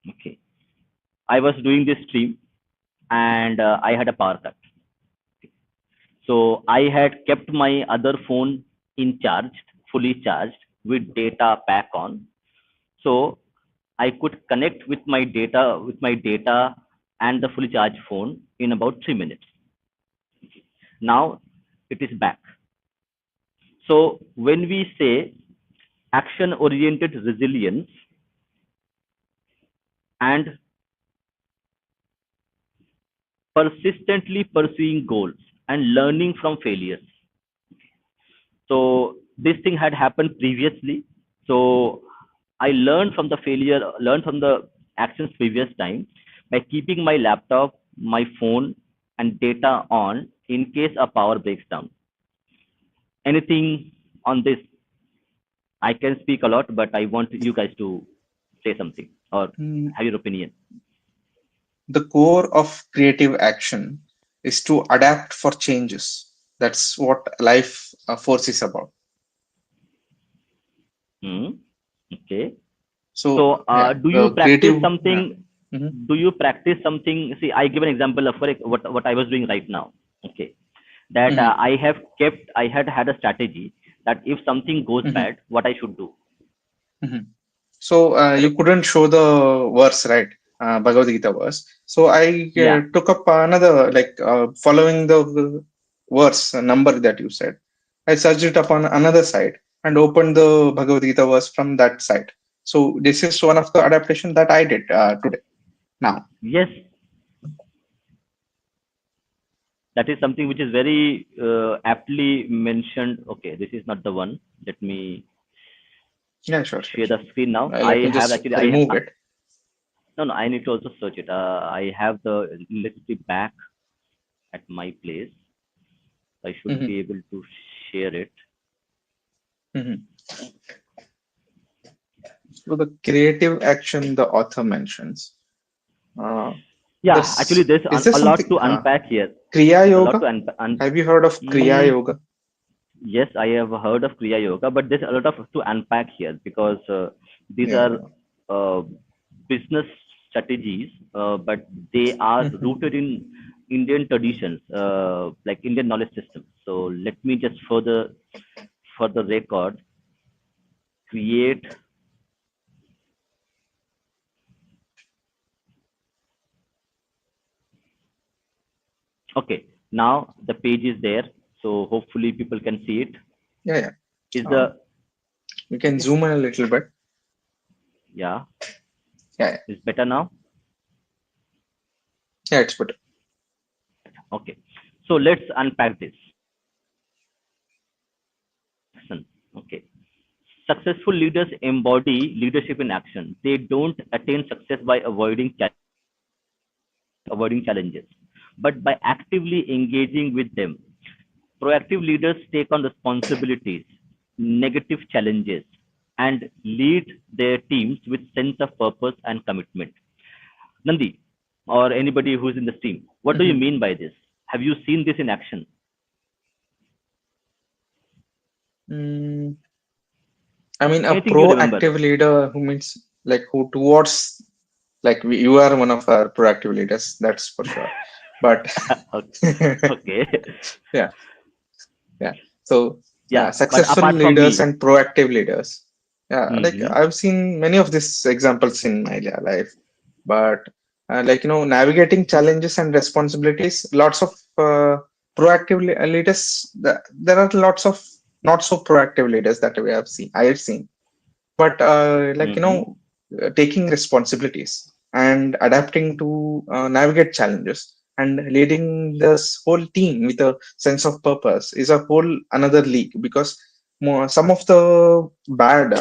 Okay. I was doing this stream and I had a power cut. So I had kept my other phone in charge, fully charged with data pack on. So I could connect with my data and the fully charged phone in about 3 minutes. Now it is back. So when we say action oriented resilience and persistently pursuing goals and learning from failures. So this thing had happened previously. So I learned from the failure, learned from the actions previous time by keeping my laptop, my phone, and data on in case a power breaks down. Anything on this? I can speak a lot, but I want you guys to say something or have your opinion. The core of creative action is to adapt for changes. That's what life force is about. Hmm. Okay. So So, yeah, do you the practice creative. Yeah. something? Mhm, Do you practice something? See, I give an example of what I was doing right now. Okay, that mhm, I had a strategy that if something goes mhm, bad, what I should do. mhm. So you Correct? couldn't show the verse, right? Bhagavad Gita verse. So I Yeah. took up another, like following the verse number that you said. I searched it up on another site and opened the Bhagavad Gita verse from that site. So this is one of the adaptation that I did today. Now, Yes, that is something which is very aptly mentioned. Okay, this is not the one. Let me yeah, sure, sure, share sure. the screen now. I Let me have just actually, remove it. no, no, I need to also search it. I have the list back at my place. I should Hmm. be able to share it. Hmm. So the creative action the author mentions. Uh, Yeah, actually, this there's is there a lot something to unpack here. Kriya There's a lot Yoga? to unpack. Have you heard of Kriya Yoga? Yes, I have heard of Kriya Yoga, but there's a lot of to unpack here because these Yeah. are business strategies, but they are Hmm. rooted in Indian traditions, like Indian knowledge system. So let me just further, for the record, create. Okay, now the page is there, so hopefully people can see it. Yeah, yeah. Is Uh, the you can okay? zoom in a little bit. Yeah, Yeah, yeah, is better now. yeah, it's better. Okay, so let's unpack this. Okay, successful leaders embody leadership in action. They don't attain success by avoiding challenges, but by actively engaging with them. Proactive leaders take on responsibilities, negative challenges, and lead their teams with sense of purpose and commitment. Nandi, or anybody who's in the team, what do you Hmm. mean by this? Have you seen this in action? Mm, I mean, a Anything you remember? proactive leader who means like who towards like you are one of our proactive leaders, that's for sure. But Okay. yeah, yeah. So Yeah, but successful apart from leaders me, and proactive leaders. Yeah, like hmm, I've seen many of these examples in my life, but like navigating challenges and responsibilities. Lots of proactive leaders. There are lots of not so proactive leaders that we have seen. I have seen, but hmm, taking responsibilities and adapting to navigate challenges and leading this whole team with a sense of purpose is a whole another league, because some of the bad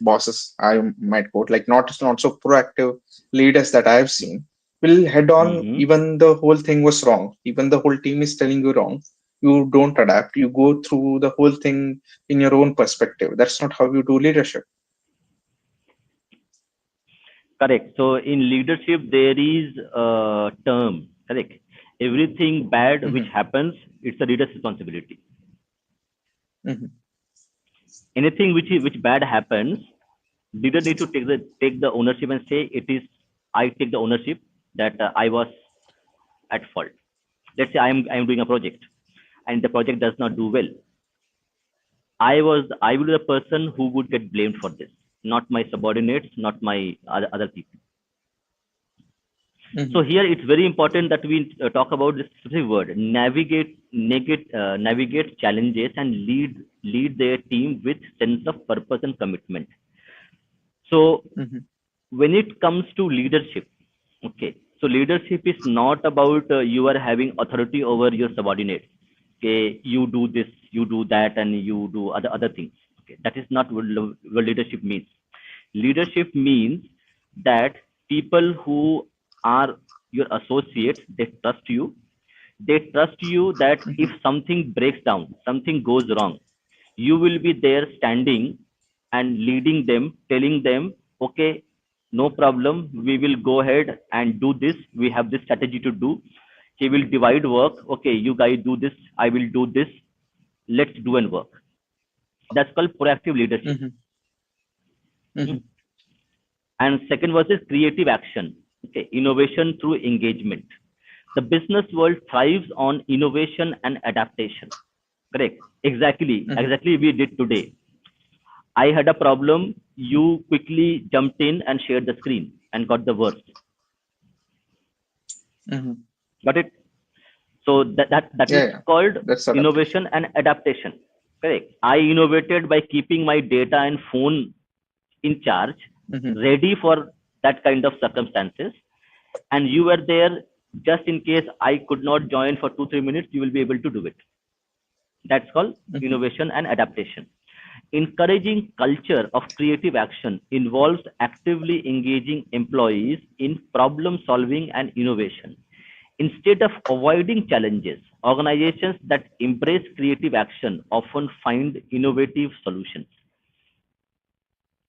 bosses I might quote, like not so proactive leaders that I have seen, will head on hmm. even the whole thing was wrong, even the whole team is telling you wrong. You don't adapt, you go through the whole thing in your own perspective. That's not how you do leadership. Correct. So in leadership, there is a term, correct? Everything bad which Mhm, happens, it's a leader's responsibility. mhm, Anything which bad happens, leader need to take the ownership and say it is, I take the ownership that I was at fault. Let's say I am doing a project and the project does not do well. I will be the person who would get blamed for this, not my subordinates, not my other people. mhm, So here it's very important that we talk about this specific word: navigate challenges and lead their team with sense of purpose and commitment. So mhm, when it comes to leadership, okay, so leadership is not about you are having authority over your subordinates. Okay, you do this, you do that, and you do other things. Okay, that is not what leadership means. Leadership means that people who are your associates, they trust you. They trust you that if mhm, something breaks down, something goes wrong, you will be there standing and leading them, telling them, okay, no problem, we will go ahead and do this. We have this strategy to do. He will divide work. Okay, you guys do this, I will do this. Let's do and work. That's called proactive leadership. mhm, Mhm. mhm, And second was is creative action. Okay, innovation through engagement. The business world thrives on innovation and adaptation. Correct. mhm, Exactly we did today. I had a problem. You quickly jumped in and shared the screen and got the words. Mm-hmm. Got it? So that is Yeah, yeah. called That's adaptation. innovation and adaptation. Correct. I innovated by keeping my data and phone in charge, Mm-hmm. ready for that kind of circumstances. And you were there just in case I could not join for 2 3 minutes. You will be able to do it. That's called Mm-hmm. innovation and adaptation. Encouraging culture of creative action involves actively engaging employees in problem solving and innovation. Instead of avoiding challenges, organizations that embrace creative action often find innovative solutions.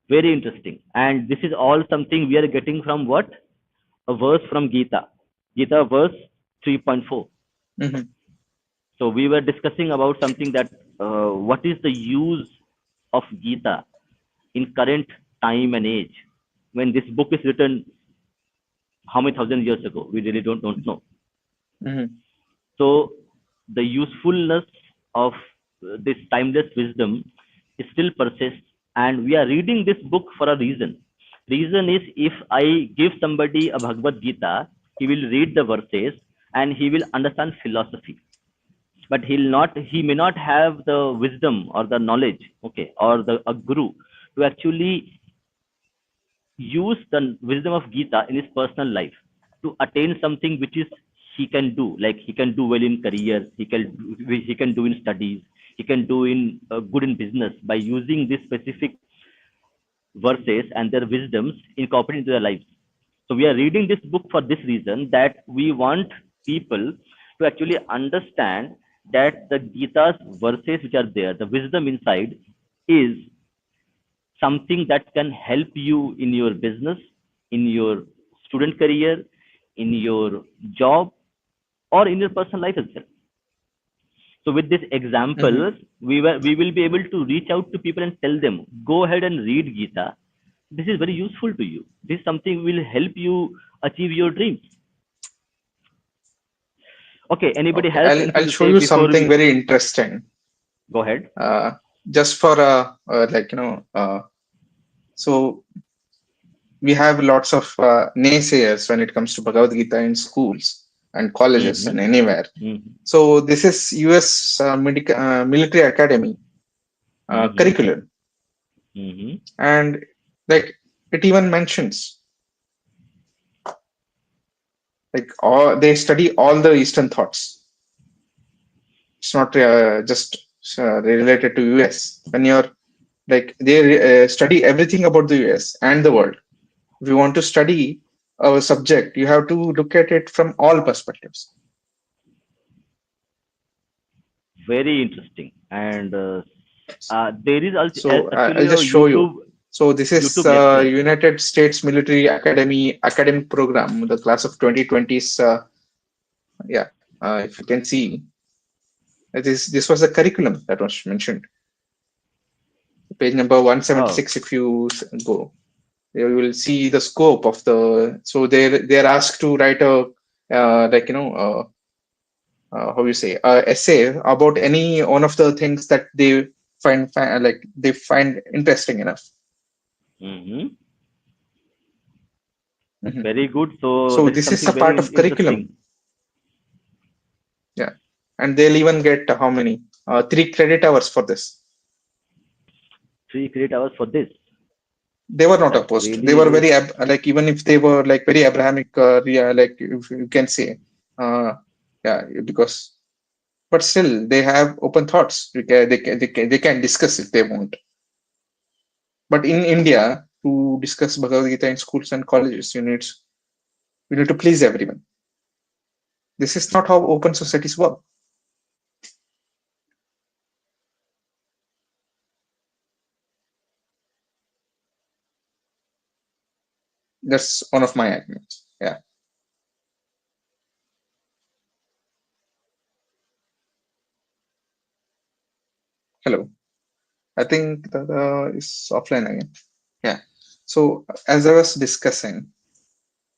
Very interesting. And this is all something we are getting from what? A verse from Gita. Gita verse 3.4. Mm-hmm. So we were discussing about something that what is the use of Gita in current time and age when this book is written how many thousand years ago? We really don't know. Mm-hmm. So the usefulness of this timeless wisdom is still persists, and we are reading this book for a reason. Reason is if I give somebody a Bhagavad Gita, he will read the verses and he will understand philosophy, but he may not have the wisdom or the knowledge, okay, or the a guru to actually use the wisdom of Gita in his personal life to attain something which is he can do. Like he can do well in career, he can do in studies, he can do in good in business by using these specific verses and their wisdoms incorporated into their lives. So we are reading this book for this reason that we want people to actually understand that the Gita's verses which are there, the wisdom inside, is something that can help you in your business, in your student career, in your job, or in your personal life as well. So with this Mm-hmm. examples, we will be able to reach out to people and tell them, go ahead and read Gita. This is very useful to you. This is something will help you achieve your dreams. Okay, anybody Okay, has I'll anything to show say you before something we very interesting. go ahead? Just for like so we have lots of naysayers when it comes to Bhagavad Gita in schools and colleges Mm-hmm. and anywhere. Mm-hmm. So this is U.S. Military Academy Mm-hmm. curriculum, Mm-hmm. and like it even mentions like all they study all the Eastern thoughts. It's not just related to US. When you're like they study everything about the US and the world. If you want to study a subject, you have to look at it from all perspectives. Very interesting. And there is So actually I'll a just show you. So this is YouTube lecture. United States Military Academy academic program, the class of 2020s. Yeah, if you can see, this was the curriculum that was mentioned. Page number Oh, 176. If you go, you will see the scope of the. So they're asked to write a like how you say essay about any one of the things that they like they find interesting enough. mm-hmm. Mhm. Very good. So So this is this is something a very part of interesting. curriculum. Yeah, and they'll even get how many 3 credit hours for this. 3 credit hours for this. They were not That's opposed. They were really very like even if they were like very Abrahamic, yeah, like if you can say, uh, yeah, because but still they have open thoughts. They can discuss if they want. But in India, to discuss Bhagavad Gita in schools and colleges, you need to please everyone. This is not how open societies work. That's one of my arguments. Yeah. Hello. I think that is offline again. Yeah. So as I was discussing,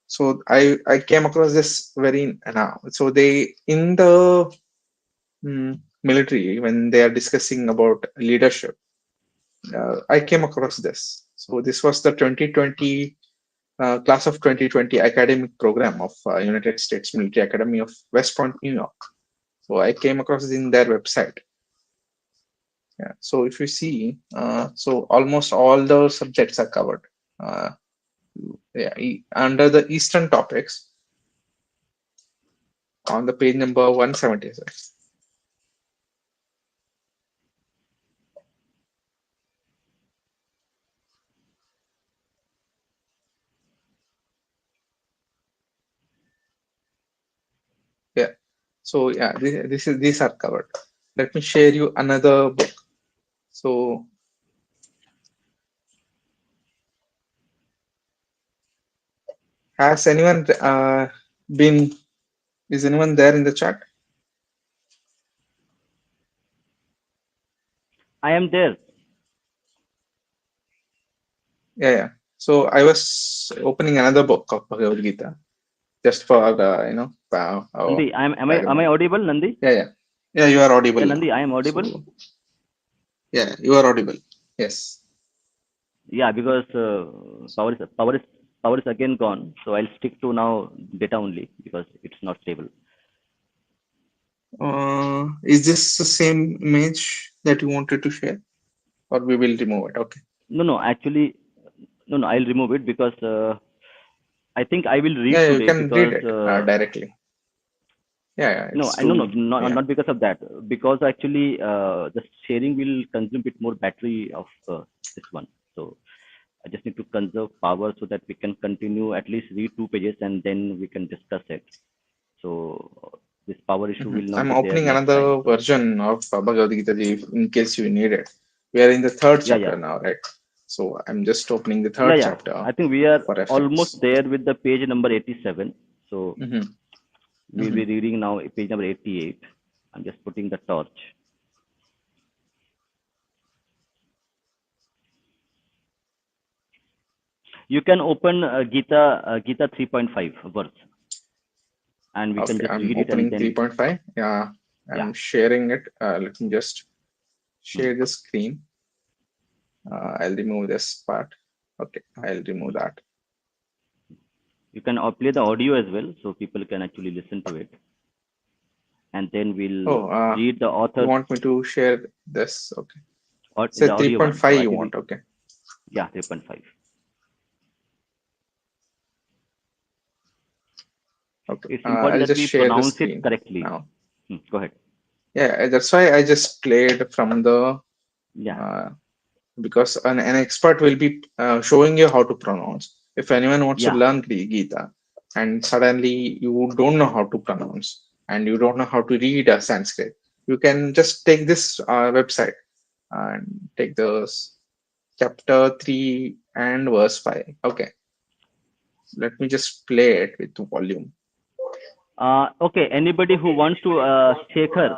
so I came across this very now. So they in the military when they are discussing about leadership, I came across this. So this was the 2020 class of 2020 academic program of United States Military Academy of West Point, New York. So I came across it in their website. Yeah. So if you see, so almost all the subjects are covered. Uh, yeah, under the Eastern topics on the page number 176. Yeah. So yeah, these are covered. Let me share you another book. So has anyone been? Is anyone there in the chat? I am there. Yeah, yeah. So I was opening another book of Bhagavad Gita just for Nandi, am I background. audible, Nandi? Yeah, yeah, yeah. You are audible Yeah, now. Nandi, I am audible. So yeah, you are audible. Yes. Yeah, because power is again gone. So I'll stick to now data only because it's not stable. Is this the same image that you wanted to share, or we will remove it? Okay. No, actually, no. I'll remove it because I think I will read Yeah, you today can read because it directly. Yeah, yeah. no, It's no, too. Yeah. not because of that. Because actually, the sharing will consume a bit more battery of this one. So I just need to conserve power so that we can continue at least read 2 pages and then we can discuss it. So this power issue will not I'm be there opening next time. another So version of Bhagavad Gita in case you need it. We are in the third yeah, yeah, chapter now, right? So I'm just opening the yeah, third yeah. chapter I think we are for almost reference. there with the page number 87. So hmm we'll hmm be reading now page number 88. I'm just putting the torch. You can open Gita 3.5 verse, and we can Okay, just I'm read it and opening then 3.5. Yeah, yeah. I'm sharing it. Let me just Hmm, share the screen. I'll remove this part. Okay, I'll remove hmm. that. You can play the audio as well, so people can actually listen to it, and then we'll Oh, read the you author's want me to share this? Okay. or Say the audio one. So 3.5 I you think want. Okay. yeah, 3.5. Okay. It's important I'll that just we share the pronounce it screen correctly. now. Go ahead. Yeah, that's why I just played from the Yeah, uh, because an expert will be showing you how to pronounce. If anyone wants to yeah. learn Gita and suddenly you don't know how to pronounce and you don't know how to read a Sanskrit, you can just take this website and take the chapter 3 and verse 5. Okay, let me just play it with the volume. Okay. Anybody who wants to Shekhar,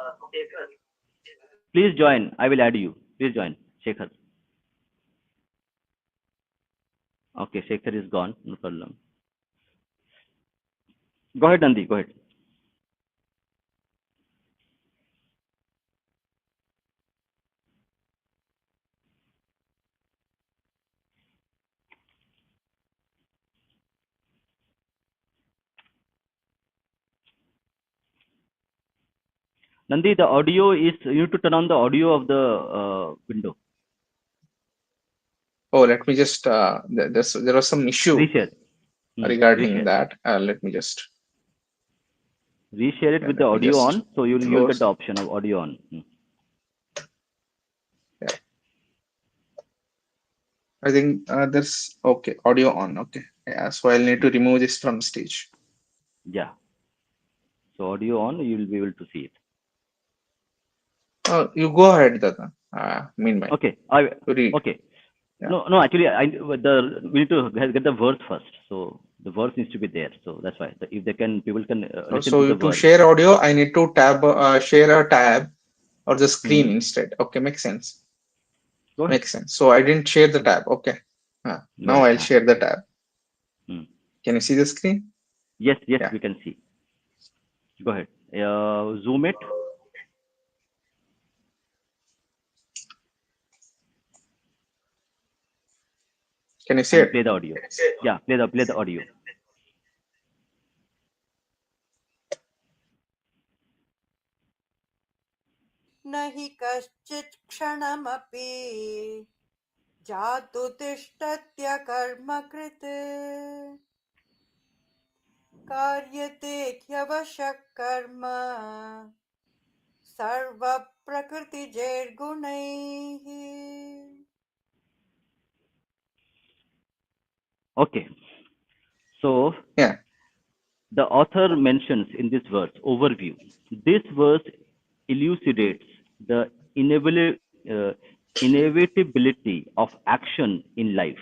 please join. I will add you. Please join, Shekhar. Okay, Shekhar is gone. No problem. Go ahead, Nandi. Go ahead. Nandi, the audio is you need to turn on the audio of the window. Oh, let me just, there was some issue Reshare. regarding Reshare. that. Let me just, Reshare it yeah, with the let me audio just on, so you'll get the close. option of audio on. Yeah, I think there's, okay, audio on. Okay. Yeah, so I'll need to remove this from stage. Yeah. So audio on, you'll be able to see it. You go ahead, Dada. Meanwhile, Okay. to read. Okay. Yeah. No. Actually, we need to get the verse first. So the verse needs to be there. So that's why. If they can, people can listen to So the to verse. share audio, I need to share a tab or the Hmm. screen instead. Okay, makes sense. Go ahead. Makes sense. So I didn't share the tab. Okay. Go Now ahead. I'll share the tab. Hmm. Can you see the screen? Yes, Yeah. we can see. Go ahead. Zoom it. Can you see and it? play the audio. Yeah, play the audio. न हि कश्चित् क्षणमपि जातु तिष्ठत्य कर्मकृत् कार्यते ह्यवशः कर्म सर्वप्रकृतिजैर्गुणैः। Okay, so Yeah. the author mentions in this verse overview. This verse elucidates the inevitability of action in life.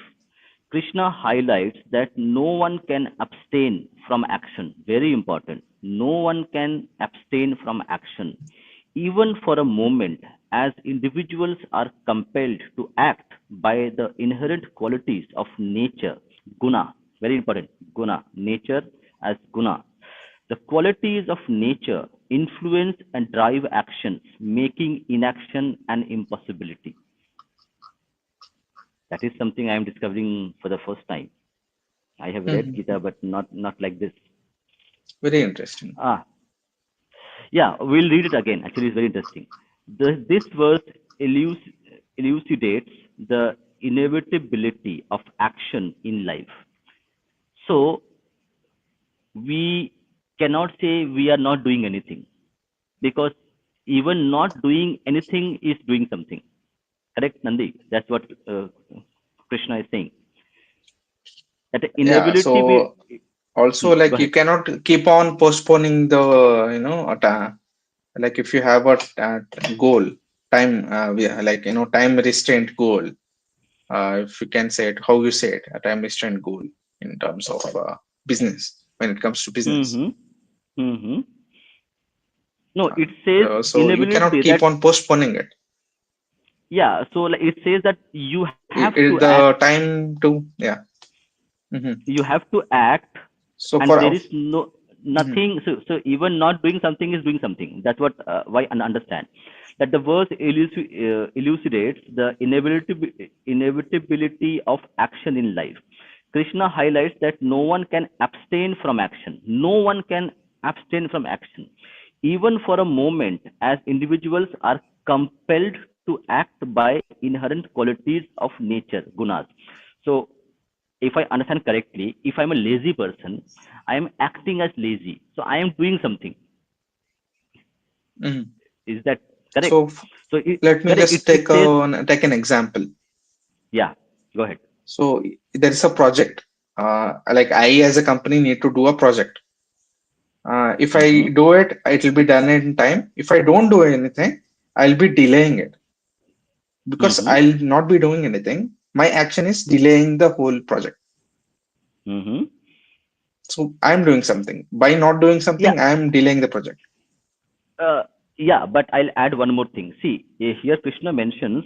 Krishna highlights that no one can abstain from action. Very important. No one can abstain from action, even for a moment, as individuals are compelled to act by the inherent qualities of nature, guna. Very important. Guna. Nature as guna. The qualities of nature influence and drive actions, making inaction an impossibility. That is something I am discovering for the first time. I have read Mhm. Gita, but not like this. Very interesting. Ah, yeah, we'll read it again. Actually, it's very interesting. This verse elucidates the inevitability of action in life. So we cannot say we are not doing anything, because even not doing anything is doing something. Correct, Nandi? That's what Krishna is saying. That Yeah. inability So also, go like, you ahead. cannot keep on postponing the, like, if you have a goal, time, like, time restraint goal. If you can say it, how you say it, a time restraint goal in terms of business, when it comes to business. Mm-hmm. Mm-hmm. No, it says So you cannot inability keep that, on postponing it. yeah, so like it says that you have to The act, time to, yeah. Hmm. you have to act, So and for there is no mhm, nothing. So even not doing something is doing something. That's what why I understand that the verse elucidates the inevitability of action in life. Krishna highlights that no one can abstain from action. No one can abstain from action, even for a moment, as individuals are compelled to act by inherent qualities of nature, gunas. So if I understand correctly, if I'm a lazy person, I am acting as lazy. So I am doing something. mhm. Is that correct? So So it let me correct. just It says, take an example. yeah. Go ahead. So there is a project. Like, I as a company need to do a project. If I Mm-hmm. do it, it will be done in time. If I don't do anything, I'll be delaying it, because Mm-hmm. I'll not be doing anything. My action is delaying the whole project. Mm-hmm. So I'm doing something. By not doing Yeah. something, I'm delaying the project. Uh, yeah. But I'll add one more thing. See, here Krishna mentions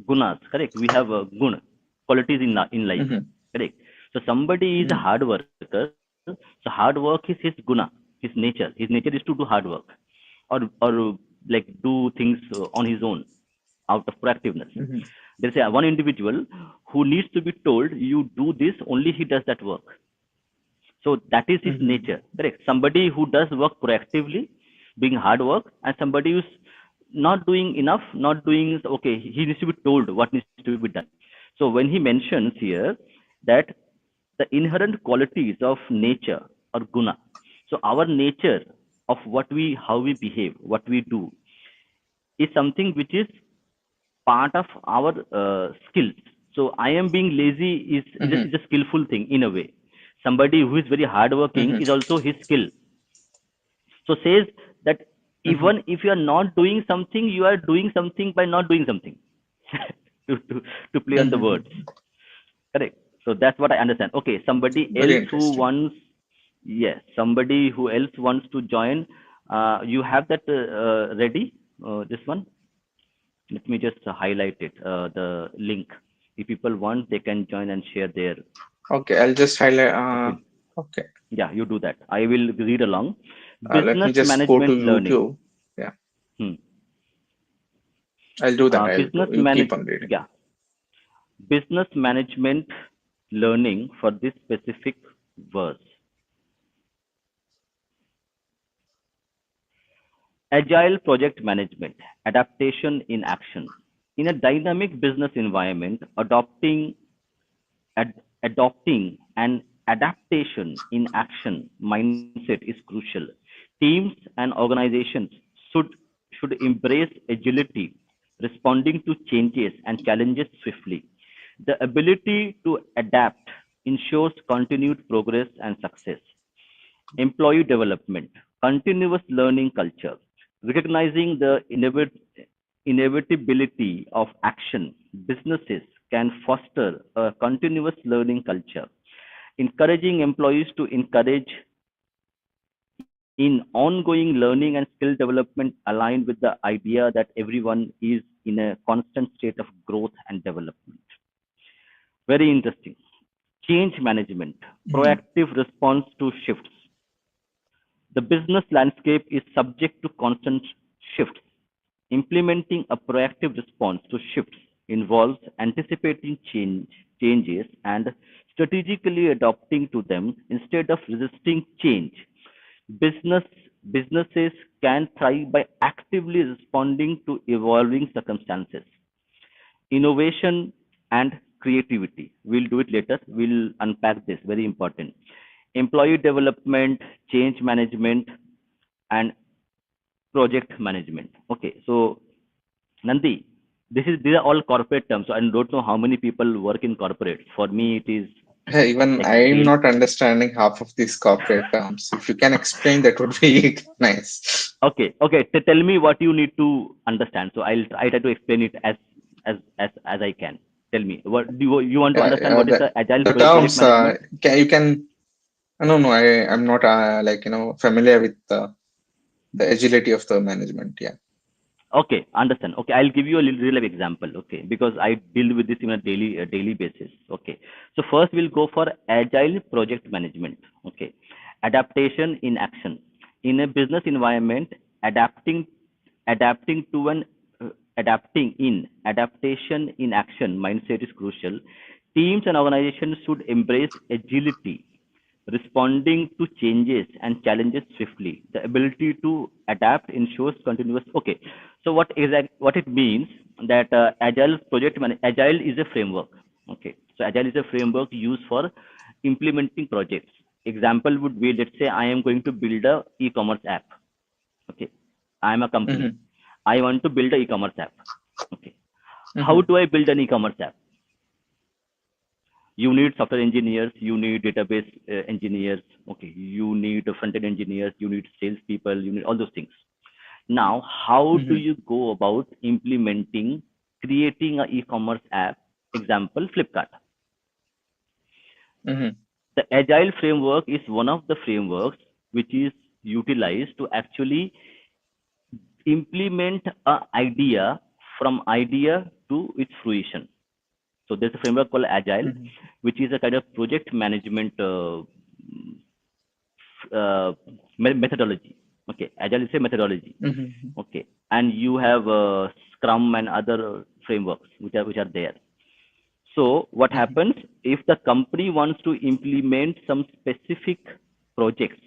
gunas. Correct. We have guna qualities in life. Hmm. Correct. So somebody is a Hmm. hard worker. So hard work is his guna, his nature. His nature is to do hard work, or like do things on his own out of proactiveness. Hmm. There's one individual who needs to be told, you do this, only he does that work. So that is his Hmm. nature. Correct. Somebody who does work proactively, doing hard work, and somebody who's not doing enough, not doing, okay, he needs to be told what needs to be done. So when he mentions here that the inherent qualities of nature or guna, so our nature of what we, how we behave, what we do, is something which is part of our skills. So I am being lazy Hmm. is a skillful thing in a way. Somebody who is very hardworking Hmm. is also his skill. So says that Hmm. even if you are not doing something, you are doing something by not doing something. to, to to play on the words, Hmm. correct. So that's what I understand. Okay, somebody Very else who interesting. wants, yes, somebody who else wants to join. You have that ready? This one. Let me just highlight it, the link. If people want, they can join and share their Okay, I'll just highlight. opinion. Okay, Yeah, you do that. I will read along. let me Business just go to management learning. YouTube. Yeah, Hmm. I'll do that. I'll do. Business You keep manage. on reading. Yeah, business management. learning for this specific verse. Agile project management, adaptation in action. In a dynamic business environment, adopting an adaptation in action mindset is crucial. Teams and organizations should, should embrace agility, responding to changes and challenges swiftly. The ability to adapt ensures continued progress and success. Employee development, continuous learning culture, recognizing the inevitability of action, businesses can foster a continuous learning culture, encouraging employees to encourage in ongoing learning and skill development aligned with the idea that everyone is in a constant state of growth and development. Very interesting. Change management, Mhm. proactive response to shifts. The business landscape is subject to constant shifts. Implementing a proactive response to shifts involves anticipating changes and strategically adapting to them instead of resisting change. Business, businesses can thrive by actively responding to evolving circumstances. Innovation and creativity. We'll do it later. We'll unpack this. Very important. Employee development, change management, and project management. Okay, so Nandi, these are all corporate terms. So I don't know how many people work in corporate. For me, it is Even like I'm daily. not understanding half of these corporate terms. If you can explain, that would be nice. Okay, okay. Tell me what you need to understand. So I try to explain it as I can. Tell me what do you want to Yeah, understand? What is the agile the project terms, management? you can, no, no, I'm not like, familiar with the agility of the management. Yeah. Okay, understand. Okay, I'll give you a little real life example. Okay, because I deal with this in a daily basis. Okay, so first we'll go for agile project management. Okay, adaptation in action. In a business environment, adapting to an adaptation in action mindset is crucial. Teams and organizations should embrace agility, responding to changes and challenges swiftly. The ability to adapt ensures continuous. Okay, so what it means that agile is a framework. Okay, so agile is a framework used for implementing projects. Example would be, let's say I am going to build a e-commerce app. Okay, I am a company. Mm-hmm. I want to build a e-commerce app. Okay, how Mm-hmm. do I build an e-commerce app? You need software engineers, you need database engineers, okay, you need front end engineers, you need salespeople, you need all those things. Now, how do Mm-hmm. you go about implementing, creating a e-commerce app? Example, Flipkart. Mm-hmm. The agile framework is one of the frameworks which is utilized to actually implement a idea from idea to its fruition. So there's a framework called Agile, Mm-hmm. which is a kind of project management uh, methodology. Okay, Agile is a methodology. Mm-hmm. Okay, and you have Scrum and other frameworks which are there. So what Mm-hmm. happens if the company wants to implement some specific projects?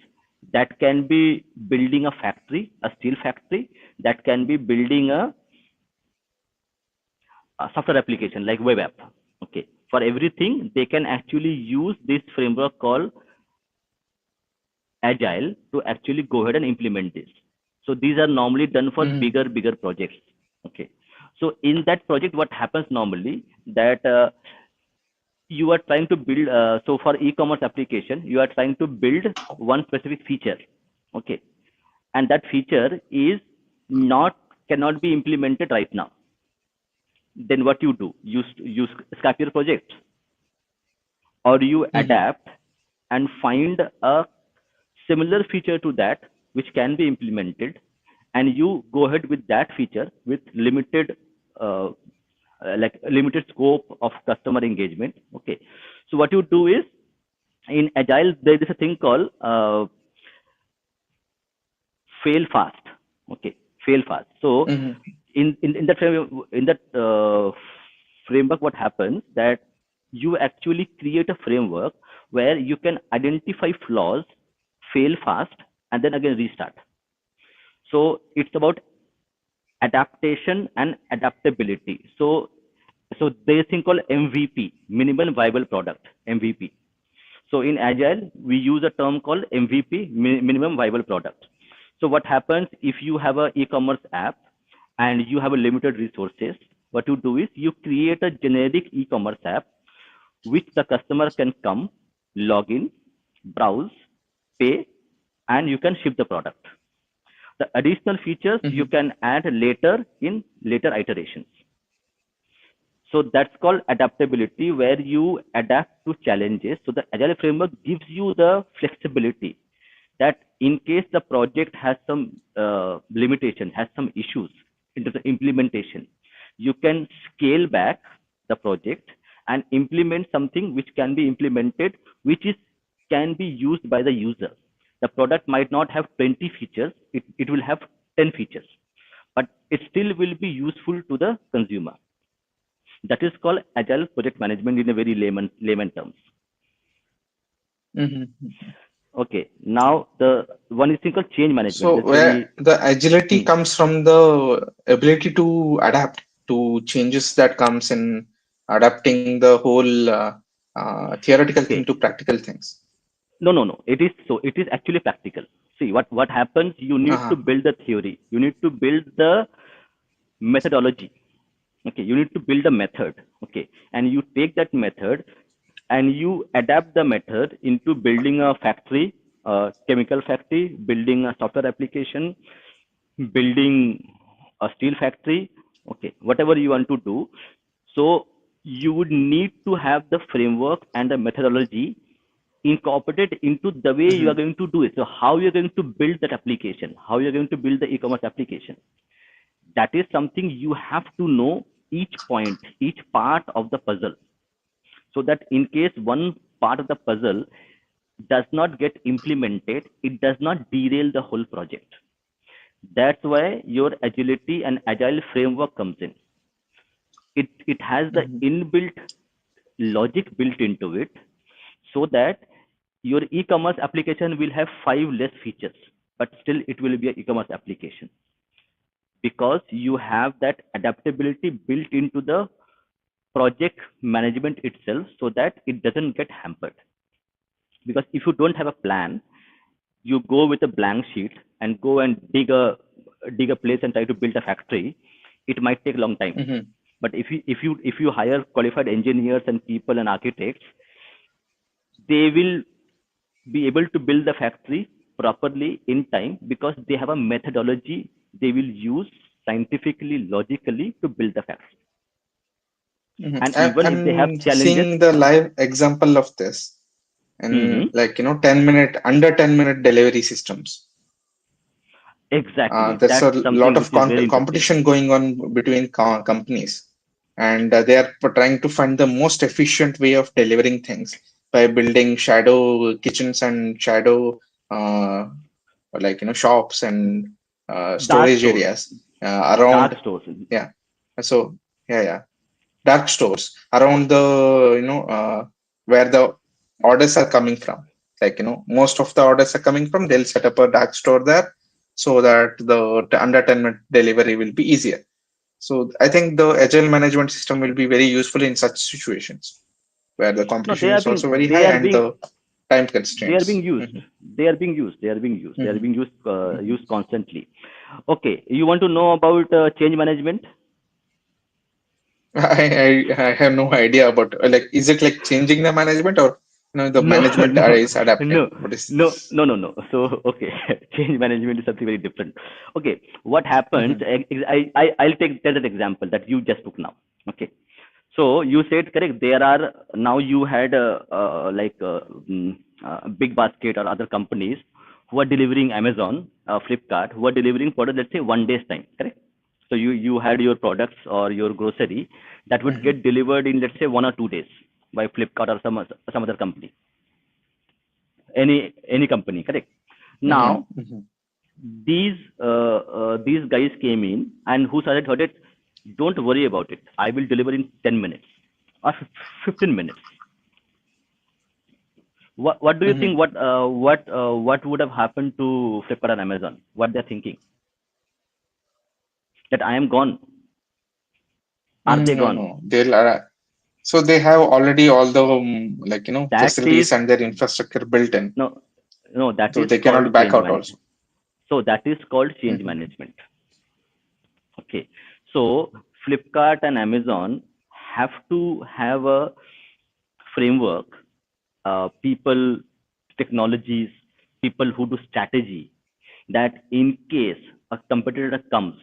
That can be building a factory, a steel factory. That can be building a software application like web app. Okay, for everything they can actually use this framework called agile to actually go ahead and implement this. So these are normally done for Mm-hmm. bigger projects. Okay, so in that project what happens normally that you are trying to build, so for e-commerce application you are trying to build one specific feature. Okay, and that feature is not cannot be implemented right now. Then what you do, you scrap your project, or you Mm-hmm. adapt and find a similar feature to that which can be implemented, and you go ahead with that feature with uh, limited scope of customer engagement. Okay, so what you do is, in agile there is a thing called fail fast. Okay, fail fast. So Mm-hmm. in that framework what happens that you actually create a framework where you can identify flaws, fail fast, and then again restart. So it's about adaptation and adaptability. So there's a thing called MVP, minimum viable product, MVP. So in Agile, we use a term called MVP, minimum viable product. So what happens if you have an e-commerce app and you have a limited resources? What you do is you create a generic e-commerce app which the customer can come, log in, browse, pay, and you can ship the product. The additional features you can add later in later iterations. So that's called adaptability, where you adapt to challenges. So the Agile framework gives you the flexibility that in case the project has some limitation, has some issues into the implementation, you can scale back the project and implement something which can be implemented, which is can be used by the user. The product might not have 20 features, it will have 10 features, but it still will be useful to the consumer. That is called agile project management in a very layman terms. Okay, now the one is called change management. So That's where very the agility comes from the ability to adapt to changes that comes in adapting the whole theoretical thing okay. to practical things. No. It is actually practical. See what happens. You need to build the theory. You need to build the methodology. Okay, you need to build a method. Okay, and you take that method and you adapt the method into building a factory, a chemical factory, building a software application, building a steel factory. Okay, whatever you want to do. So you would need to have the framework and the methodology incorporated into the way you are going to do it. So how you're going to build that application, how you're going to build the e-commerce application. That is something you have to know each point, each part of the puzzle. So that in case one part of the puzzle does not get implemented, it does not derail the whole project. That's why your agility and agile framework comes in. It has the inbuilt logic built into it, so that your e-commerce application will have 5 less features, but still it will be an e-commerce application, because you have that adaptability built into the project management itself, so that it doesn't get hampered. Because if you don't have a plan, you go with a blank sheet and go and dig a place and try to build a factory, it might take a long time. But if you hire qualified engineers and people and architects, they will be able to build the factory properly in time, because they have a methodology they will use scientifically, logically to build the factory. And even if they have I'm challenges, seeing the live example of this in mm-hmm, 10-minute, under 10-minute delivery systems. exactly, There's a that's lot something of which is very interesting. competition going on between companies, and they are trying to find the most efficient way of delivering things by building shadow kitchens and shadow shops and Dark storage stores, areas dark around. stores. Yeah. So yeah, dark stores around the where the orders are coming from. Most of the orders are coming from. They'll set up a dark store there, so that the under 10-minute delivery will be easier. So I think the agile management system will be very useful in such situations where the No, competition they are is also being very they high are and being the time they are being constraints. used. They are being used. They are being used. They are Mhm. being used Mhm. used constantly. Okay, you want to know about change management? I have no idea about is it like changing the management, or the No, management no, is adapting? no, What is? no. So, okay, change management is something very different. Okay, what happens? Mhm. I'll tell that example that you just took now. Okay, so you said correct. There are now you had big basket or other companies who are delivering Amazon, Flipkart, who are delivering product, let's say 1 day's time. Correct. So you had your products or your grocery that would Mhm. get delivered in, let's say, 1 or 2 days by Flipkart or some other company, any company, correct? Mhm. Now Mhm. these guys came in and who started heard it. Don't worry about it. I will deliver in 10 minutes. or 15 minutes. What do you Mm-hmm. think? What would have happened to Flipkart and Amazon? What they're thinking? That I am gone. Are they No, gone? no. So they have already all the That is facilities and their infrastructure built in, no, no. That so is they called cannot back change out management. also. So that is called change Mm-hmm. management. Okay. So Flipkart and Amazon have to have a framework, people, technologies, people who do strategy, that in case a competitor comes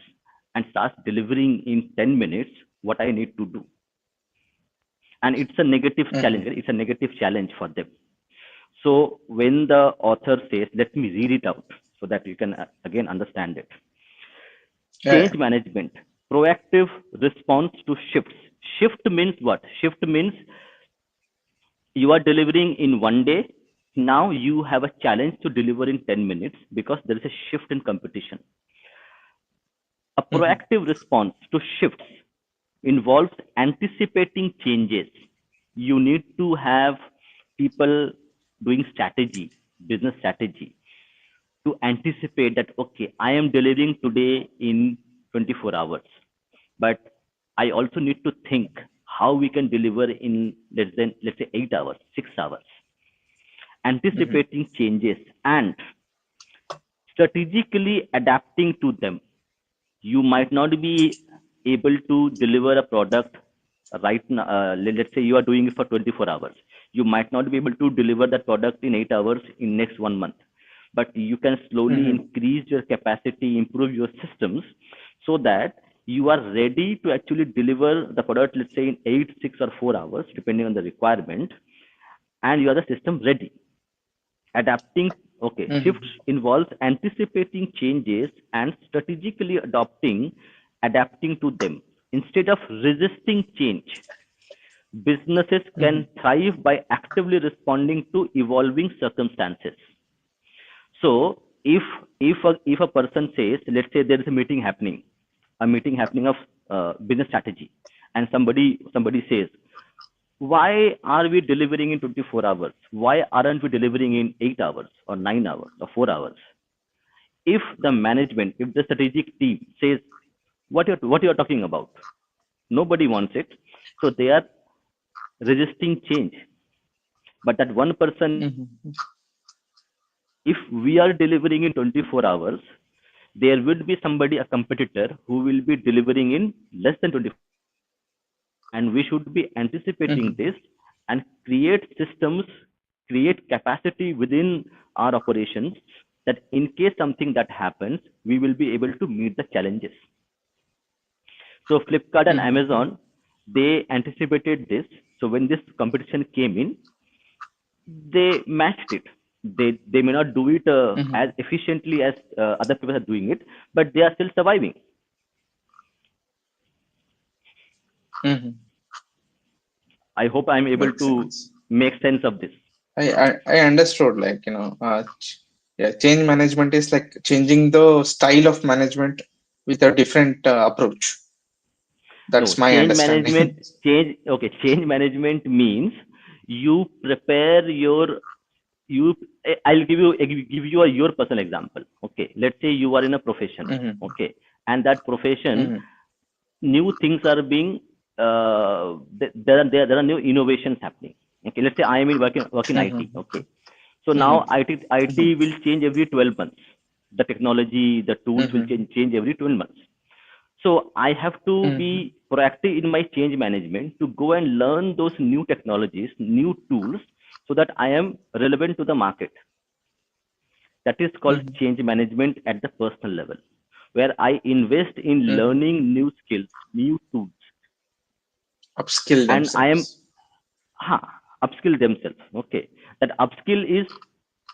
and starts delivering in 10 minutes, what I need to do. And it's a negative challenge. Mm-hmm. It's a negative challenge for them. So when the author says, let me read it out so that you can again understand it. Yeah, Change yeah. management, proactive response to shifts. Shift means what? Shift means you are delivering in one day. Now you have a challenge to deliver in 10 minutes because there is a shift in competition. A Mm-hmm. proactive response to shifts involves anticipating changes. You need to have people doing strategy, business strategy, to anticipate that, okay, I am delivering today in 24 hours, but I also need to think how we can deliver in let's say 8 hours, 6 hours, Mm-hmm. anticipating changes and strategically adapting to them. You might not be able to deliver a product right now. Let's say you are doing it for 24 hours. You might not be able to deliver that product in 8 hours in next 1 month, but you can slowly Mm-hmm. increase your capacity, improve your systems, so that you are ready to actually deliver the product, let's say in 8, 6, or 4 hours, depending on the requirement, and you are the system ready. Adapting, okay, shifts Mm-hmm. involves anticipating changes and strategically adapting to them. Instead of resisting change, businesses Mm-hmm. can thrive by actively responding to evolving circumstances. So if a person says, let's say there is a meeting happening of business strategy, and somebody says, why are we delivering in 24 hours? Why aren't we delivering in 8 hours or 9 hours or 4 hours? If the management, if the strategic team says, what you're talking about, nobody wants it, so they are resisting change. But that one person, Mm-hmm. if we are delivering in 24 hours, there will be somebody, a competitor, who will be delivering in less than 24 hours. And we should be anticipating Mm-hmm. this and create systems, create capacity within our operations, that in case something that happens, we will be able to meet the challenges. So Flipkart and Mm-hmm. Amazon, they anticipated this. So when this competition came in, they matched it. They may not do it Mm-hmm. as efficiently as other people are doing it, but they are still surviving. Mm-hmm. I hope I'm able Makes to sense. make sense of this. I understood, yeah, change management is like changing the style of management with a different approach. No, That's my change management, understanding. change management means you prepare your, you, I'll give you your personal example. Okay, let's say you are in a profession. Mm-hmm. Okay, and that profession, Mm-hmm. new things are being, there are new innovations happening. Okay, let's say I am in work in IT. Mm-hmm. Okay, so now Mm-hmm. IT will change every 12 months. The technology, the tools will Mm-hmm. change every 12 months. So I have to Mm-hmm. be proactive in my change management to go and learn those new technologies, new tools, so that I am relevant to the market. That is called Mm-hmm. change management at the personal level, where I invest in Mm-hmm. learning new skills, new tools, Upskill and I am themselves. upskill themselves. Okay, that upskill is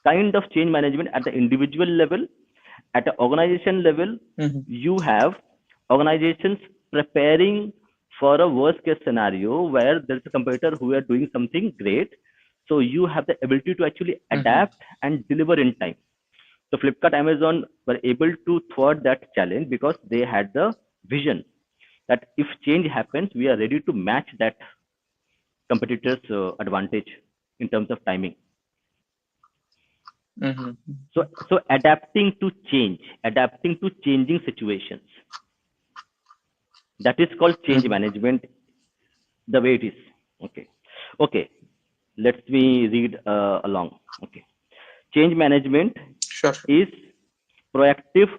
kind of change management at the individual level. At the organization level, Mm-hmm. you have organizations preparing for a worst case scenario where there's a competitor who are doing something great. So you have the ability to actually Mm-hmm. adapt and deliver in time. So Flipkart, Amazon were able to thwart that challenge because they had the vision that if change happens, we are ready to match that competitors' advantage in terms of timing. Mm-hmm. So adapting to change, adapting to changing situations. That is called change Mm-hmm. management, the way it is. Okay. Okay. Let me read along. Okay. Change management Sure. Sure. is proactive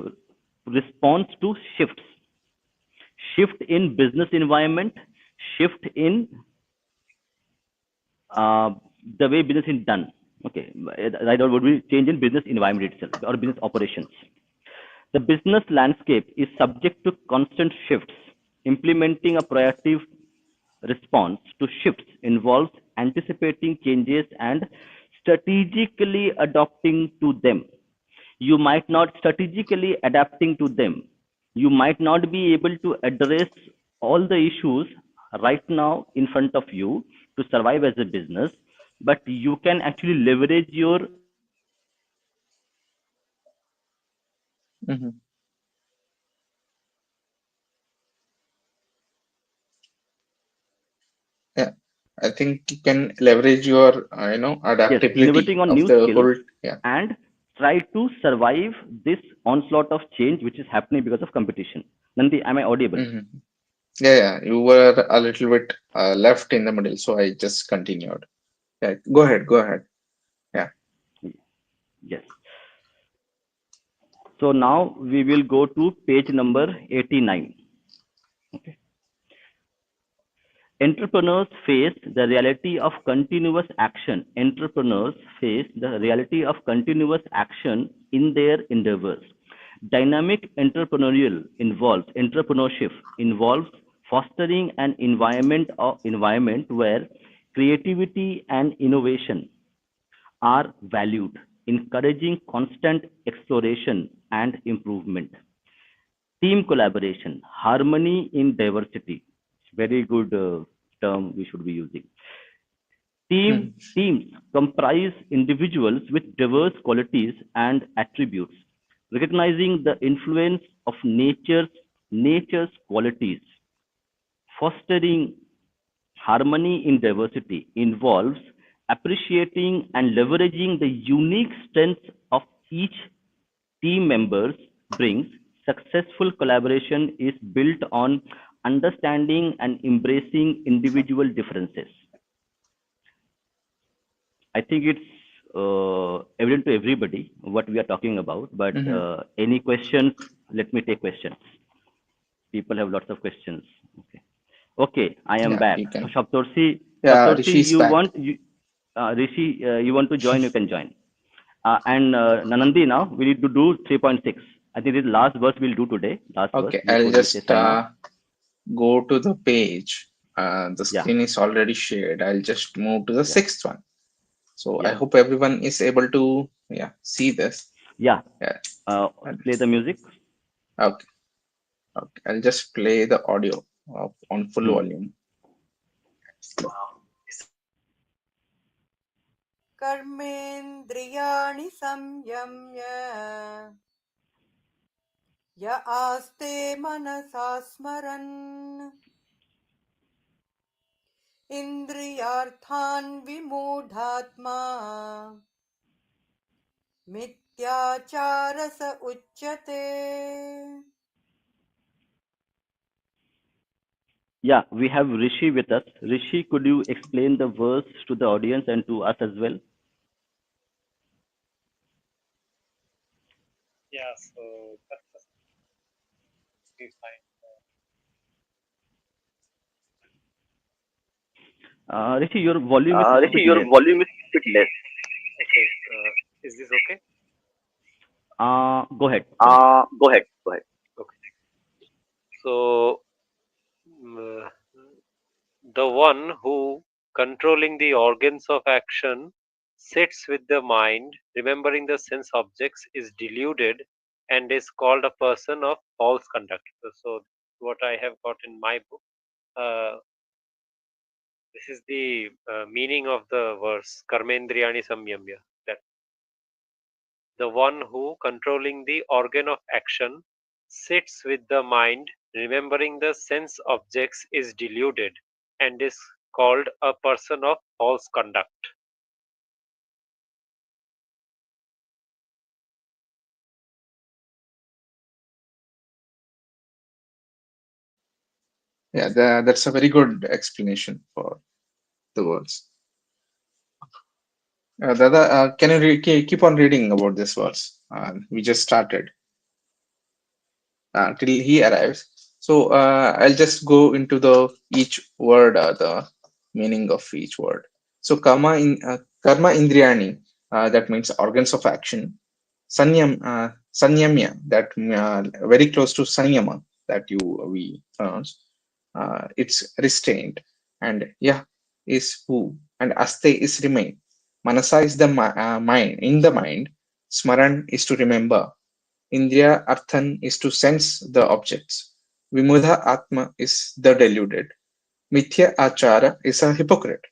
response to shifts, shift in business environment, shift in uh, the way business is done. Okay, right, or would be change in business environment itself or business operations. The business landscape is subject to constant shifts. Implementing a proactive response to shifts involves anticipating changes and strategically adapting to them. You might not strategically adapting to them. You might not be able to address all the issues right now in front of you to survive as a business, but you can actually leverage your Mm-hmm. Yeah. I think you can leverage your, yes, innovating adaptability on of new the skills whole. Yeah. and try to survive this onslaught of change which is happening because of competition. Nandi, am I audible? Mm-hmm. Yeah. Yeah. You were a little bit left in the middle, so I just continued. Yeah. Go ahead. Go ahead. Yeah. Yes. So now we will go to page number 89. Okay. Entrepreneurs face the reality of continuous action. Entrepreneurs face the reality of continuous action in their endeavors. Dynamic entrepreneurship involves fostering an environment where creativity and innovation are valued, encouraging constant exploration and improvement. Team collaboration, harmony in diversity. Very good term we should be using. Mm-hmm. Teams comprise individuals with diverse qualities and attributes, recognizing the influence of nature's qualities. Fostering harmony in diversity involves appreciating and leveraging the unique strengths of each team members brings. Successful collaboration is built on understanding and embracing individual differences. I think it's evident to everybody what we are talking about, but Mm-hmm. any questions? Let me take questions. People have lots of questions. Okay. Okay, I am Yeah. back. You can. Yeah. Saptorsi, Rishi's back. Rishi, you want to join? You can join. And Nanandi, now we need to do 3.6. I think this is the last verse we'll do today. Last verse Okay. I'll before we say just sign off. go to the page. The Yeah, screen is already shared. I'll just move to the yeah, sixth one. So I yeah, hope everyone is able to, see this. yeah. Yeah. Play the music. Okay. Okay. I'll just play the audio on full Hmm. volume. कर्मेन्द्रियाणि संयम्य य आस्ते मनसा स्मरन् इन्द्रियार्थान् विमूढात्मा मिथ्याचारस उच्यते. Yeah, we have Rishi with us. Rishi, could you explain the verse to the audience and to us as well? Yeah, so that's be fine. Rishi, your volume is a Rishi, bit your less. volume is a bit less. Okay, is this okay? Go ahead. Go ahead. Go ahead. Go ahead. Okay. So, mm, the one who, controlling the organs of action, sits with the mind, remembering the sense objects, is deluded and is called a person of false conduct. So, what I have got in my book, uh, this is the meaning of the verse Karmendriyani Samyamya. That the one who, controlling the organ of action, sits with the mind, remembering the sense objects, is deluded and is called a person of false conduct? Yeah, that's a very good explanation for the words. Dada, can you keep on reading about this verse? We just started till he arrives. So I'll just go into the each word, the meaning of each word. So karma indriyani, that means organs of action. Sanyamya, that very close to sanyama that we pronounce. It's restrained, and yeah is who, and aste is remain. Manasa is the mind, in the mind. Smaran is to remember. Indriya Arthan is to sense the objects. Vimudha Atma is the deluded. Mithya Achara is a hypocrite.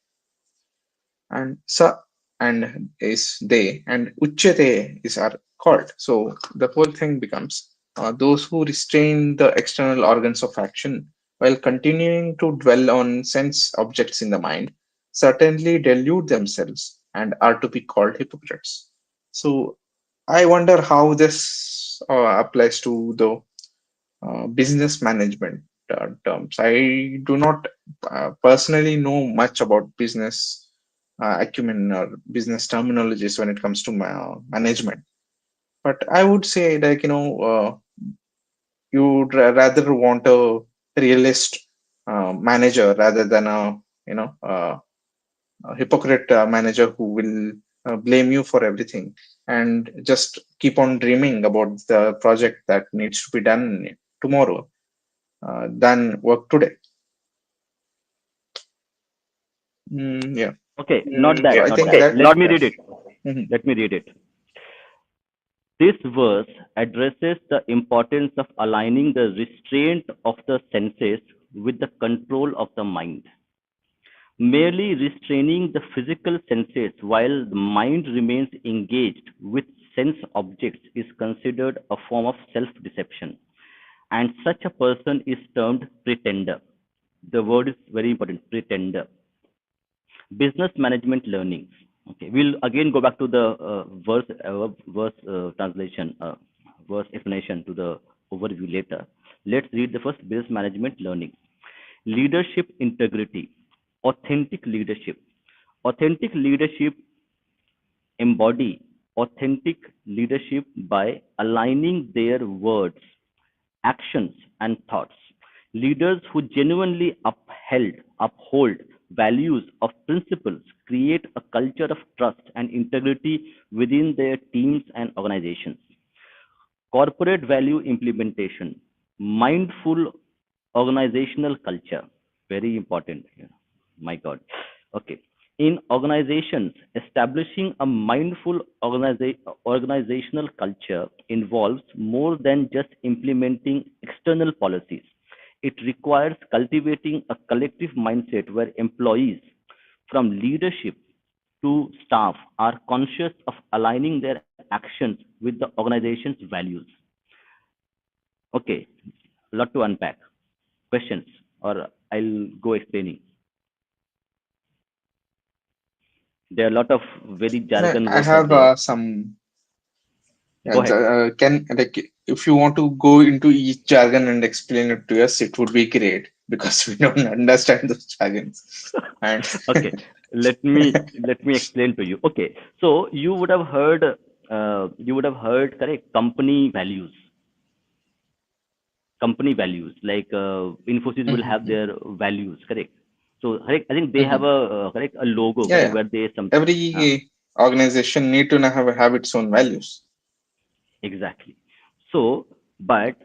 And Sa and is they, and Uchyate is are called. So the whole thing becomes those who restrain the external organs of action while continuing to dwell on sense objects in the mind certainly delude themselves and are to be called hypocrites. So I wonder how this applies to the business management terms. I do not personally know much about business acumen or business terminologies when it comes to management. But I would say, like, you'd rather want a realist manager rather than a hypocrite manager who will blame you for everything and just keep on dreaming about the project that needs to be done tomorrow than work today. Yeah. Okay, not So that, I not think that. that. Let me read it. Mhm. Let me read it. This verse addresses the importance of aligning the restraint of the senses with the control of the mind. Merely restraining the physical senses while the mind remains engaged with sense objects is considered a form of self deception, and such a person is termed pretender. The word is very important, pretender. Business management learnings. Okay, we'll again go back to the verse translation, verse explanation to the overview later. Let's read the first business management learning. Leadership integrity, authentic leadership. Authentic leadership embody authentic leadership by aligning their words, actions, and thoughts. Leaders who genuinely uphold values of principles create a culture of trust and integrity within their teams and organizations. Corporate value implementation, mindful organizational culture, very important. My God. Okay. In organizations, establishing a mindful organizational culture involves more than just implementing external policies. It requires cultivating a collective mindset where employees, from leadership to staff, are conscious of aligning their actions with the organization's values. Okay, a lot to unpack. Questions, or I'll go explaining. There are a lot of very jargon I words are have there. some. Yeah, Go ahead. can like if you want to go into each jargon and explain it to us, it would be great because we don't understand those jargons. And Okay, let me explain to you. Okay, so you would have heard, correct, company values, like Infosys will have Mhm, their values, correct? So correct, I think they have mhm. a correct, a logo, Yeah, correct, yeah. where they some uh, Every organization need to have its own values. exactly. So, but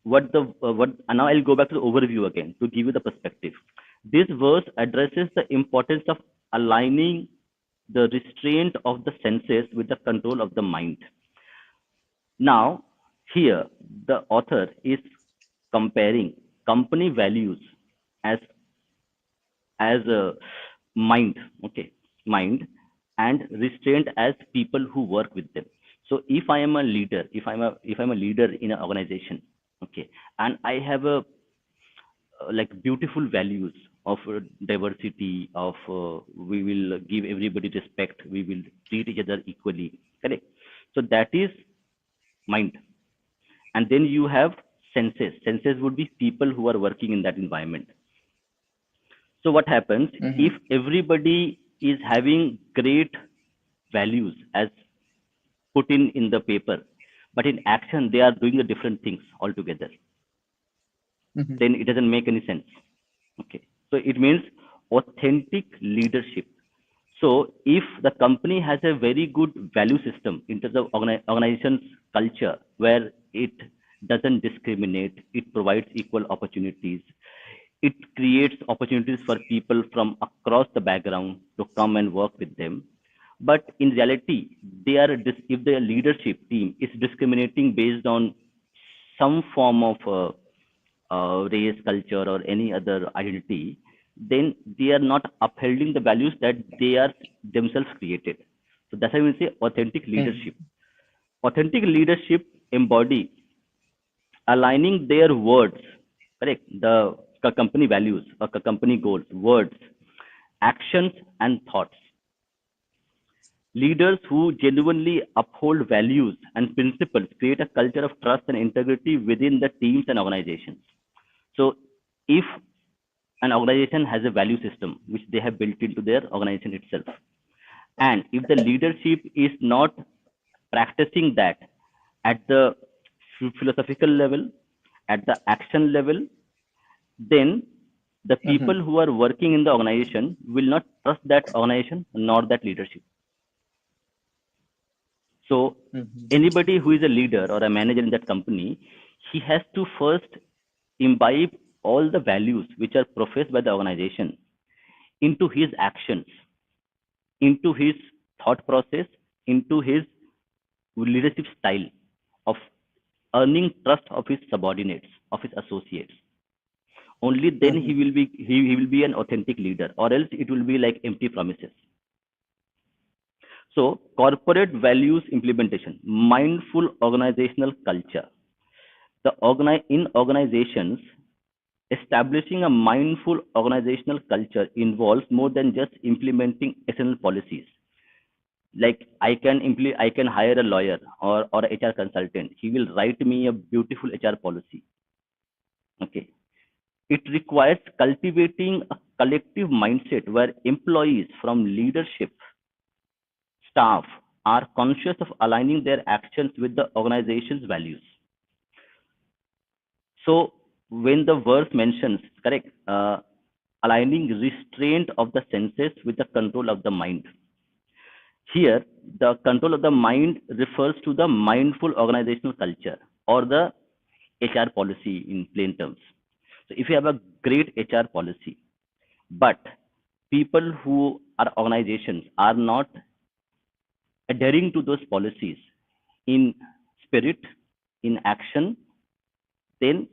what and now I'll go back to the overview again to give you the perspective. This verse addresses the importance of aligning the restraint of the senses with the control of the mind. Now, here the author is comparing company values as a mind, okay, mind, and restraint as people who work with them. So if I am a leader, if I'm a leader in an organization, okay, and I have a like beautiful values, of diversity, of we will give everybody respect, we will treat each other equally. Correct. So that is mind. And then you have senses. Senses would be people who are working in that environment. So what happens if Mm-hmm. everybody is having great values as put in the paper, but in action they are doing the different things altogether? Mm-hmm. Then it doesn't make any sense. Okay. So it means authentic leadership. So if the company has a very good value system in terms of organization's culture, where it doesn't discriminate, it provides equal opportunities, it creates opportunities for people from across the background to come and work with them. But in reality, they are if the leadership team is discriminating based on some form of race, culture, or any other identity, then they are not upholding the values that they are themselves created. So that's why we say authentic Mm-hmm. leadership. Authentic leadership embody aligning their words, correct, the company values or company goals, words, actions, and thoughts. Leaders who genuinely uphold values and principles create a culture of trust and integrity within the teams and organizations. So, if an organization has a value system which they have built into their organization itself, and if the leadership is not practicing that at the philosophical level, at the action level, then the Mm-hmm. people who are working in the organization will not trust that organization nor that leadership. So Mm-hmm. anybody who is a leader or a manager in that company, he has to first imbibe all the values which are professed by the organization into his actions, into his thought process, into his leadership style of earning trust of his subordinates, of his associates. Only then Mm-hmm. he will be an authentic leader, or else it will be like empty promises. So corporate values implementation, mindful organizational culture. In organizations, establishing a mindful organizational culture involves more than just implementing external policies. Like I can hire a lawyer or a HR consultant. He will write me a beautiful HR policy. Okay. It requires cultivating a collective mindset where employees from leadership, staff are conscious of aligning their actions with the organization's values. So when the verse mentions, correct, aligning restraint of the senses with the control of the mind. Here, the control of the mind refers to the mindful organizational culture or the HR policy in plain terms. So if you have a great HR policy, but people who are organizations are not adhering to those policies in spirit, in action, then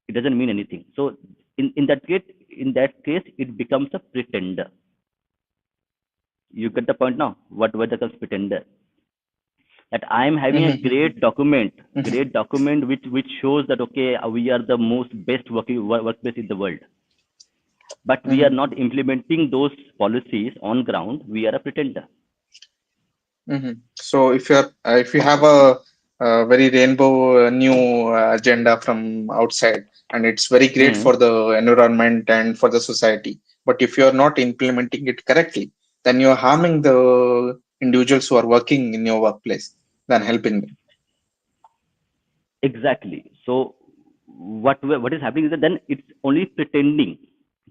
it doesn't mean anything. So in that case, it becomes a pretender. You get the point now? What the comes pretender? That I am having a Mm-hmm. great document which shows that okay, we are the most best workplace in the world, but we are Mm-hmm. not implementing those policies on ground. We are a pretender. Mm-hmm. So if you have a very rainbow new agenda from outside, and it's very great Hmm. for the environment and for the society, but if you're not implementing it correctly, then you're harming the individuals who are working in your workplace than helping them. Exactly. So what is happening is that then it's only pretending,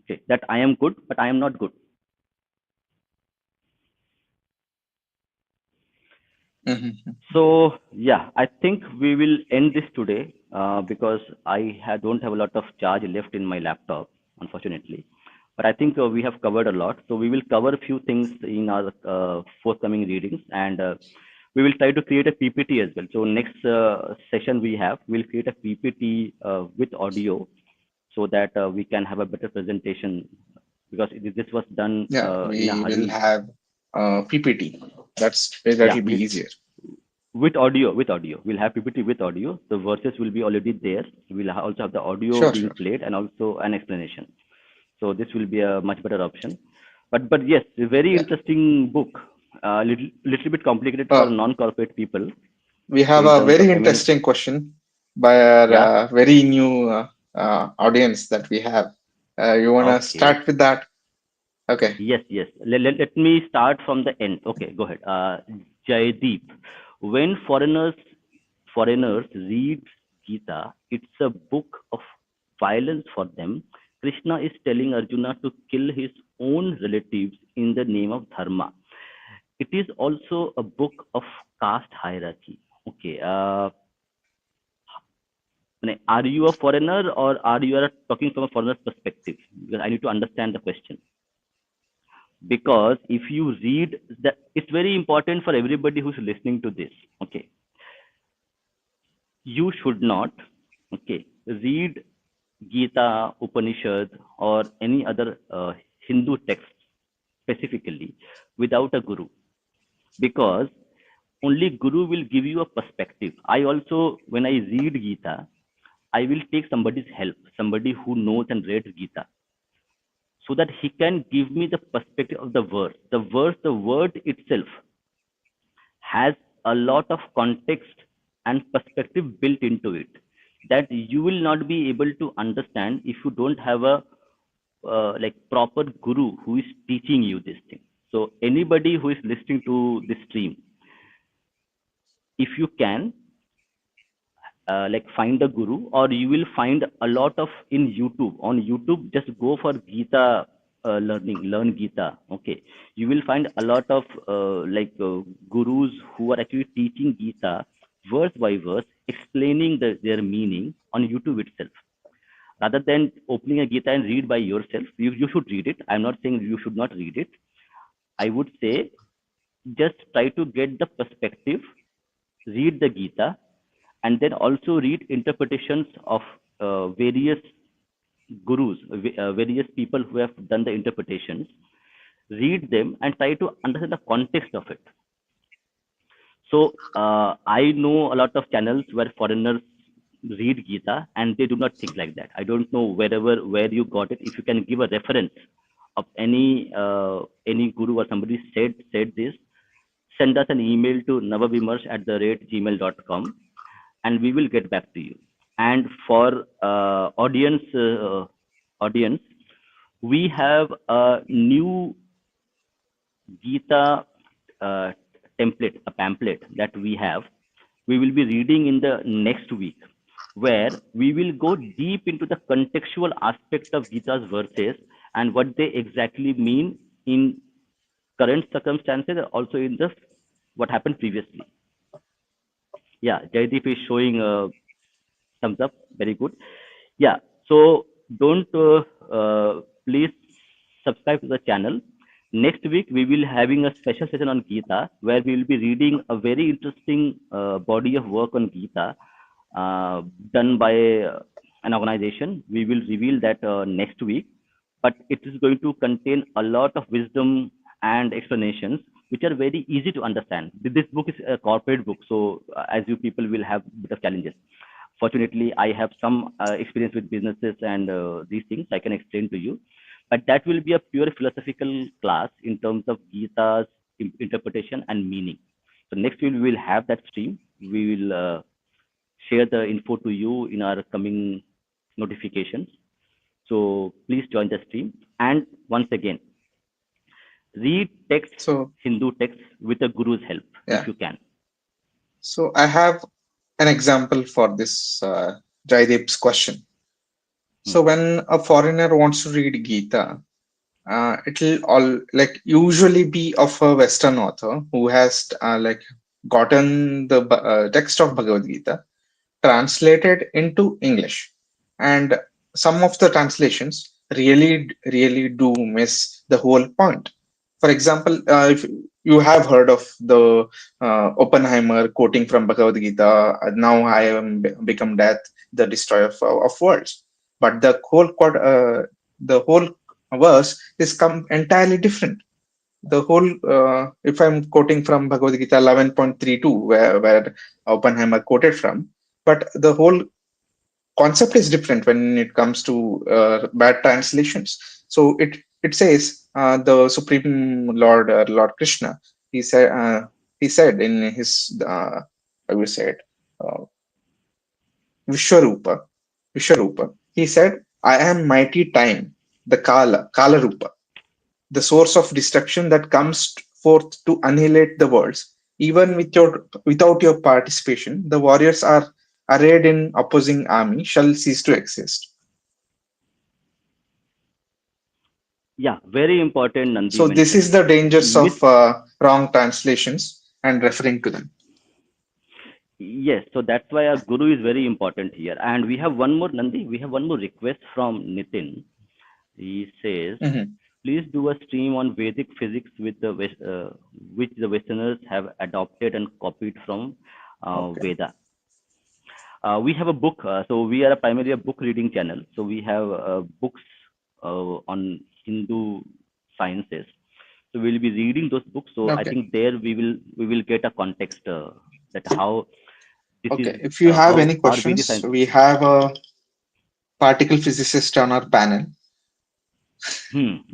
okay, that I am good, but I am not good. Mm-hmm. So yeah, I think we will end this today because don't have a lot of charge left in my laptop, unfortunately. But I think we have covered a lot. So we will cover a few things in our forthcoming readings, and we will try to create a PPT as well. So next session we'll create a PPT with audio so that we can have a better presentation because this was done Yeah, in a we will hurry. have PPT. Yeah, That'll be easier. with audio we'll have PPT with audio. The verses will be already there. We'll also have the audio Sure, being sure. played and also an explanation. So this will be a much better option. But yes, a very Yeah. interesting book. Little bit complicated for Oh, non-corporate people. we So have in a terms of, very I mean, interesting question by our yeah, very new audience that we have. You wanna okay. start with that? Okay. Yes. Let me start from the end. Okay, go ahead. Jaideep, when foreigners read Gita, it's a book of violence for them. Krishna is telling Arjuna to kill his own relatives in the name of dharma. It is also a book of caste hierarchy. Okay. Are you a foreigner or are you talking from a foreigner's perspective? Because I need to understand the question. Because if you read that, it's very important for everybody who's listening to this. Okay, you should not, okay, read Gita, Upanishad, or any other Hindu text specifically without a guru, because only guru will give you a perspective. I also, when I read Gita, I will take somebody's help, somebody who knows and read Gita, so that he can give me the perspective of the verse. The word itself has a lot of context and perspective built into it that you will not be able to understand if you don't have a like proper guru who is teaching you this thing. So anybody who is listening to this stream, if you can, like find a guru, or you will find a lot of in YouTube. On YouTube, just go for Gita learn Gita. Okay, you will find a lot of gurus who are actually teaching Gita verse by verse, explaining their meaning on YouTube itself. Rather than opening a Gita and read by yourself, you should read it. I'm not saying you should not read it. I would say just try to get the perspective, read the Gita, and then also read interpretations of various gurus, various people who have done the interpretations. Read them and try to understand the context of it. So I know a lot of channels where foreigners read Gita and they do not think like that. I don't know where you got it. If you can give a reference of any guru or somebody said this, send us an email to navavimarsh@gmail.com and we will get back to you. And for audience, we have a new Gita uh, template, a pamphlet that we have. We will be reading in the next week, where we will go deep into the contextual aspect of Gita's verses and what they exactly mean in current circumstances, also in the what happened previously. Yeah, Jaideep is showing thumbs up. Very good. Yeah. So don't please subscribe to the channel. Next week we will having a special session on Gita where we will be reading a very interesting body of work on Gita done by an organization. We will reveal that next week, but it is going to contain a lot of wisdom and explanations which are very easy to understand. This book is a corporate book, so as you people will have a bit of challenges. Fortunately, I have some experience with businesses and these things I can explain to you. But that will be a pure philosophical class in terms of Gita's interpretation and meaning. So next week we will have that stream. We will share the info to you in our coming notifications. So please join the stream. And once again, read texts, So Hindu texts with a guru's help if yeah. you can. So I have an example for this Jaideep's question. Hmm. So when a foreigner wants to read Gita, it'll all like usually be of a Western author who has like gotten the text of Bhagavad Gita translated into English, and some of the translations really do miss the whole point. For example, if you have heard of the Oppenheimer quoting from Bhagavad Gita, "Now I am become death, the destroyer of worlds," but the whole verse is entirely different. The whole, if I'm quoting from Bhagavad Gita 11.32, where Oppenheimer quoted from, but the whole concept is different when it comes to bad translations. So it says the Supreme Lord, Lord Krishna, he said in his I would say it, uh, Vishwarupa, Vishwarupa. He said, "I am mighty time, the Kala Rupa, the source of destruction that comes forth to annihilate the worlds. Even without your participation, the warriors are arrayed in opposing army shall cease to exist." Yeah, very important. Nandi So this is mentioned the dangers myth. of wrong translations and referring to them. Yes, so that's why our guru is very important here. And we have one more, Nandi. We have one more request from Nitin. He says, Mhm. please do a stream on Vedic physics with which the Westerners have adopted and copied from Okay. Veda. We have a book, so we are primarily a book reading channel. So we have books on Hindu sciences. So we'll be reading those books. So I Okay. think there we will get a context that how this is Okay. If you have how any our Vedic questions, science. we have a particle physicist on our panel,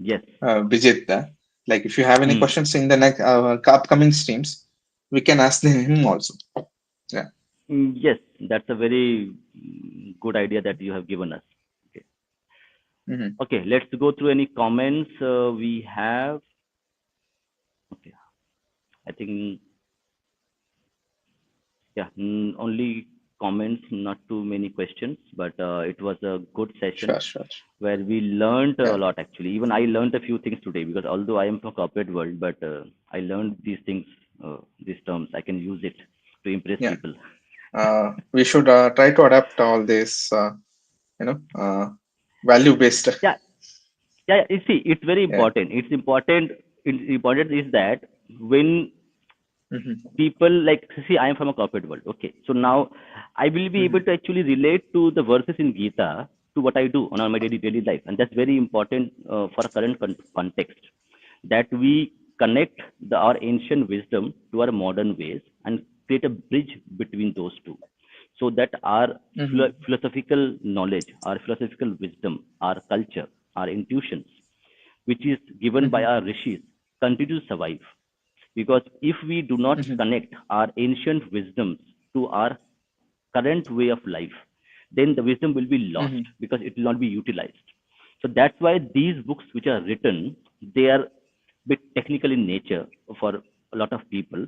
Yes. Vijit. Like if you have any Hmm. questions in the next upcoming streams, we can ask him also. Yeah. Yes, that's a very good idea that you have given us. Okay. Mhm. Okay, let's go through any comments we have. Okay, I think yeah, only comments, not too many questions, but it was a good session Sure. Sure. where we learned a Yeah. lot actually. Even I learned a few things today because although I am from corporate world, but I learned these things, these terms. I can use it to impress Yeah. people. We should try to adapt all this. You know, value based. Yeah, yeah, yeah. You see, it's very Yeah. important. It's important. It's important is that when Mhm. people like see I am from a corporate world, okay, so now I will be able Mhm. to actually relate to the verses in Gita to what I do on my daily life, and that's very important for a current context, that we connect our ancient wisdom to our modern ways and create a bridge between those two, so that our Mhm. philosophical knowledge, our philosophical wisdom, our culture, our intuitions, which is given by Mhm. our rishis, continue to survive. Because if we do not Mhm. connect our ancient wisdoms to our current way of life, then the wisdom will be lost Mhm. because it will not be utilized. So that's why these books which are written, they are bit technical in nature for a lot of people,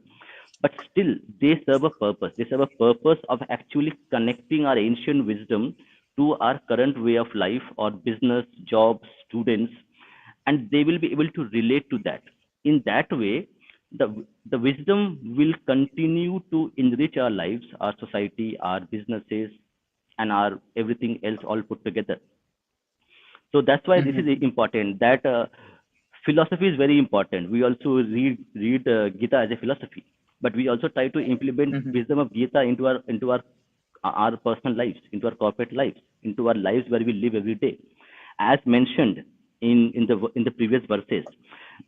but still they serve a purpose. They serve a purpose of actually connecting our ancient wisdom to our current way of life or business, jobs, students, and they will be able to relate to that. In that way, the wisdom will continue to enrich our lives, our society, our businesses, and our everything else all put together. So that's why this is Mhm. important. That philosophy is very important. We also read Gita as a philosophy, but we also try to implement Mhm. wisdom of Gita into our personal lives, into our corporate lives, into our lives where we live every day. As mentioned in the previous verses,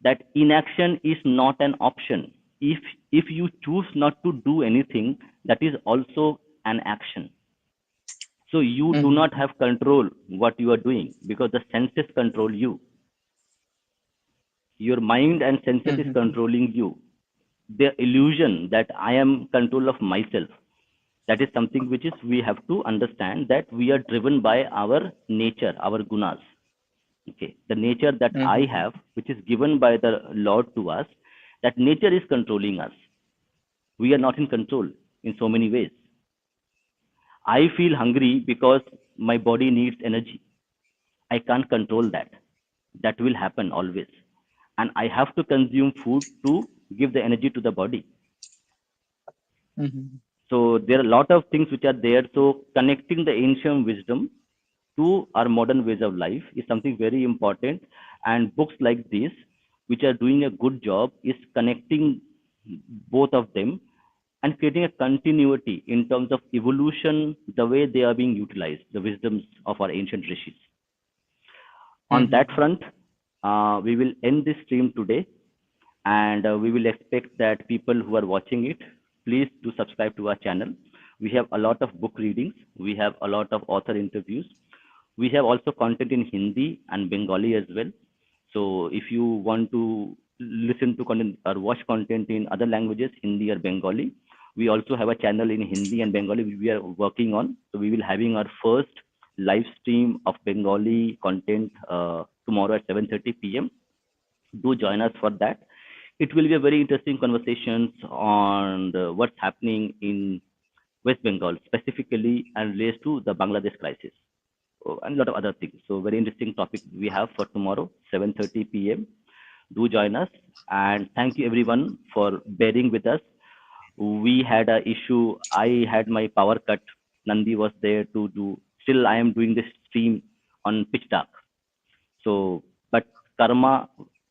that inaction is not an option. If you choose not to do anything, that is also an action. So you do Mhm. not have control what you are doing because the senses control you. Your mind and senses is Mhm. controlling you. The illusion that I am control of myself, that is something which is we have to understand, that we are driven by our nature, our gunas. Okay, the nature that I Mhm. have, which is given by the Lord to us, that nature is controlling us. We are not in control in so many ways. I feel hungry because my body needs energy. I can't control that. That will happen always. And I have to consume food to give the energy to the body. Mhm. So there are a lot of things which are there. So connecting the ancient wisdom to our modern ways of life is something very important. And books like this, which are doing a good job, is connecting both of them and creating a continuity in terms of evolution, the way they are being utilized, the wisdoms of our ancient rishis. On that Mhm. front, we will end this stream today, and we will expect that people who are watching it, please do subscribe to our channel. We have a lot of book readings. We have a lot of author interviews. We have also content in Hindi and Bengali as well. So if you want to listen to content or watch content in other languages, Hindi or Bengali, we also have a channel in Hindi and Bengali we are working on. So we will having our first live stream of Bengali content tomorrow at 7:30 p.m. Do join us for that. It will be a very interesting conversations on what's happening in West Bengal specifically and relates to the Bangladesh crisis. And a lot of other things. So very interesting topic we have for tomorrow, 7:30 p.m. Do join us, and thank you everyone for bearing with us. We had a issue. I had my power cut. Nandi was there to do. Still, I am doing this stream on pitch dark. So, but karma,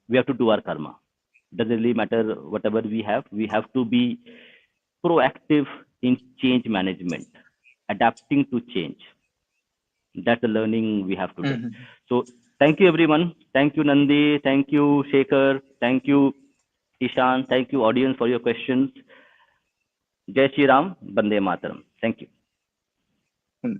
we have to do our karma. Doesn't really matter whatever we have. We have to be proactive in change management, adapting to change. That's the learning we have today. Mhm. So thank you everyone. Thank you Nandi. Thank you Shekhar. Thank you Ishan. Thank you audience for your questions. Jai Shri Ram. Bande Mataram. Thank you.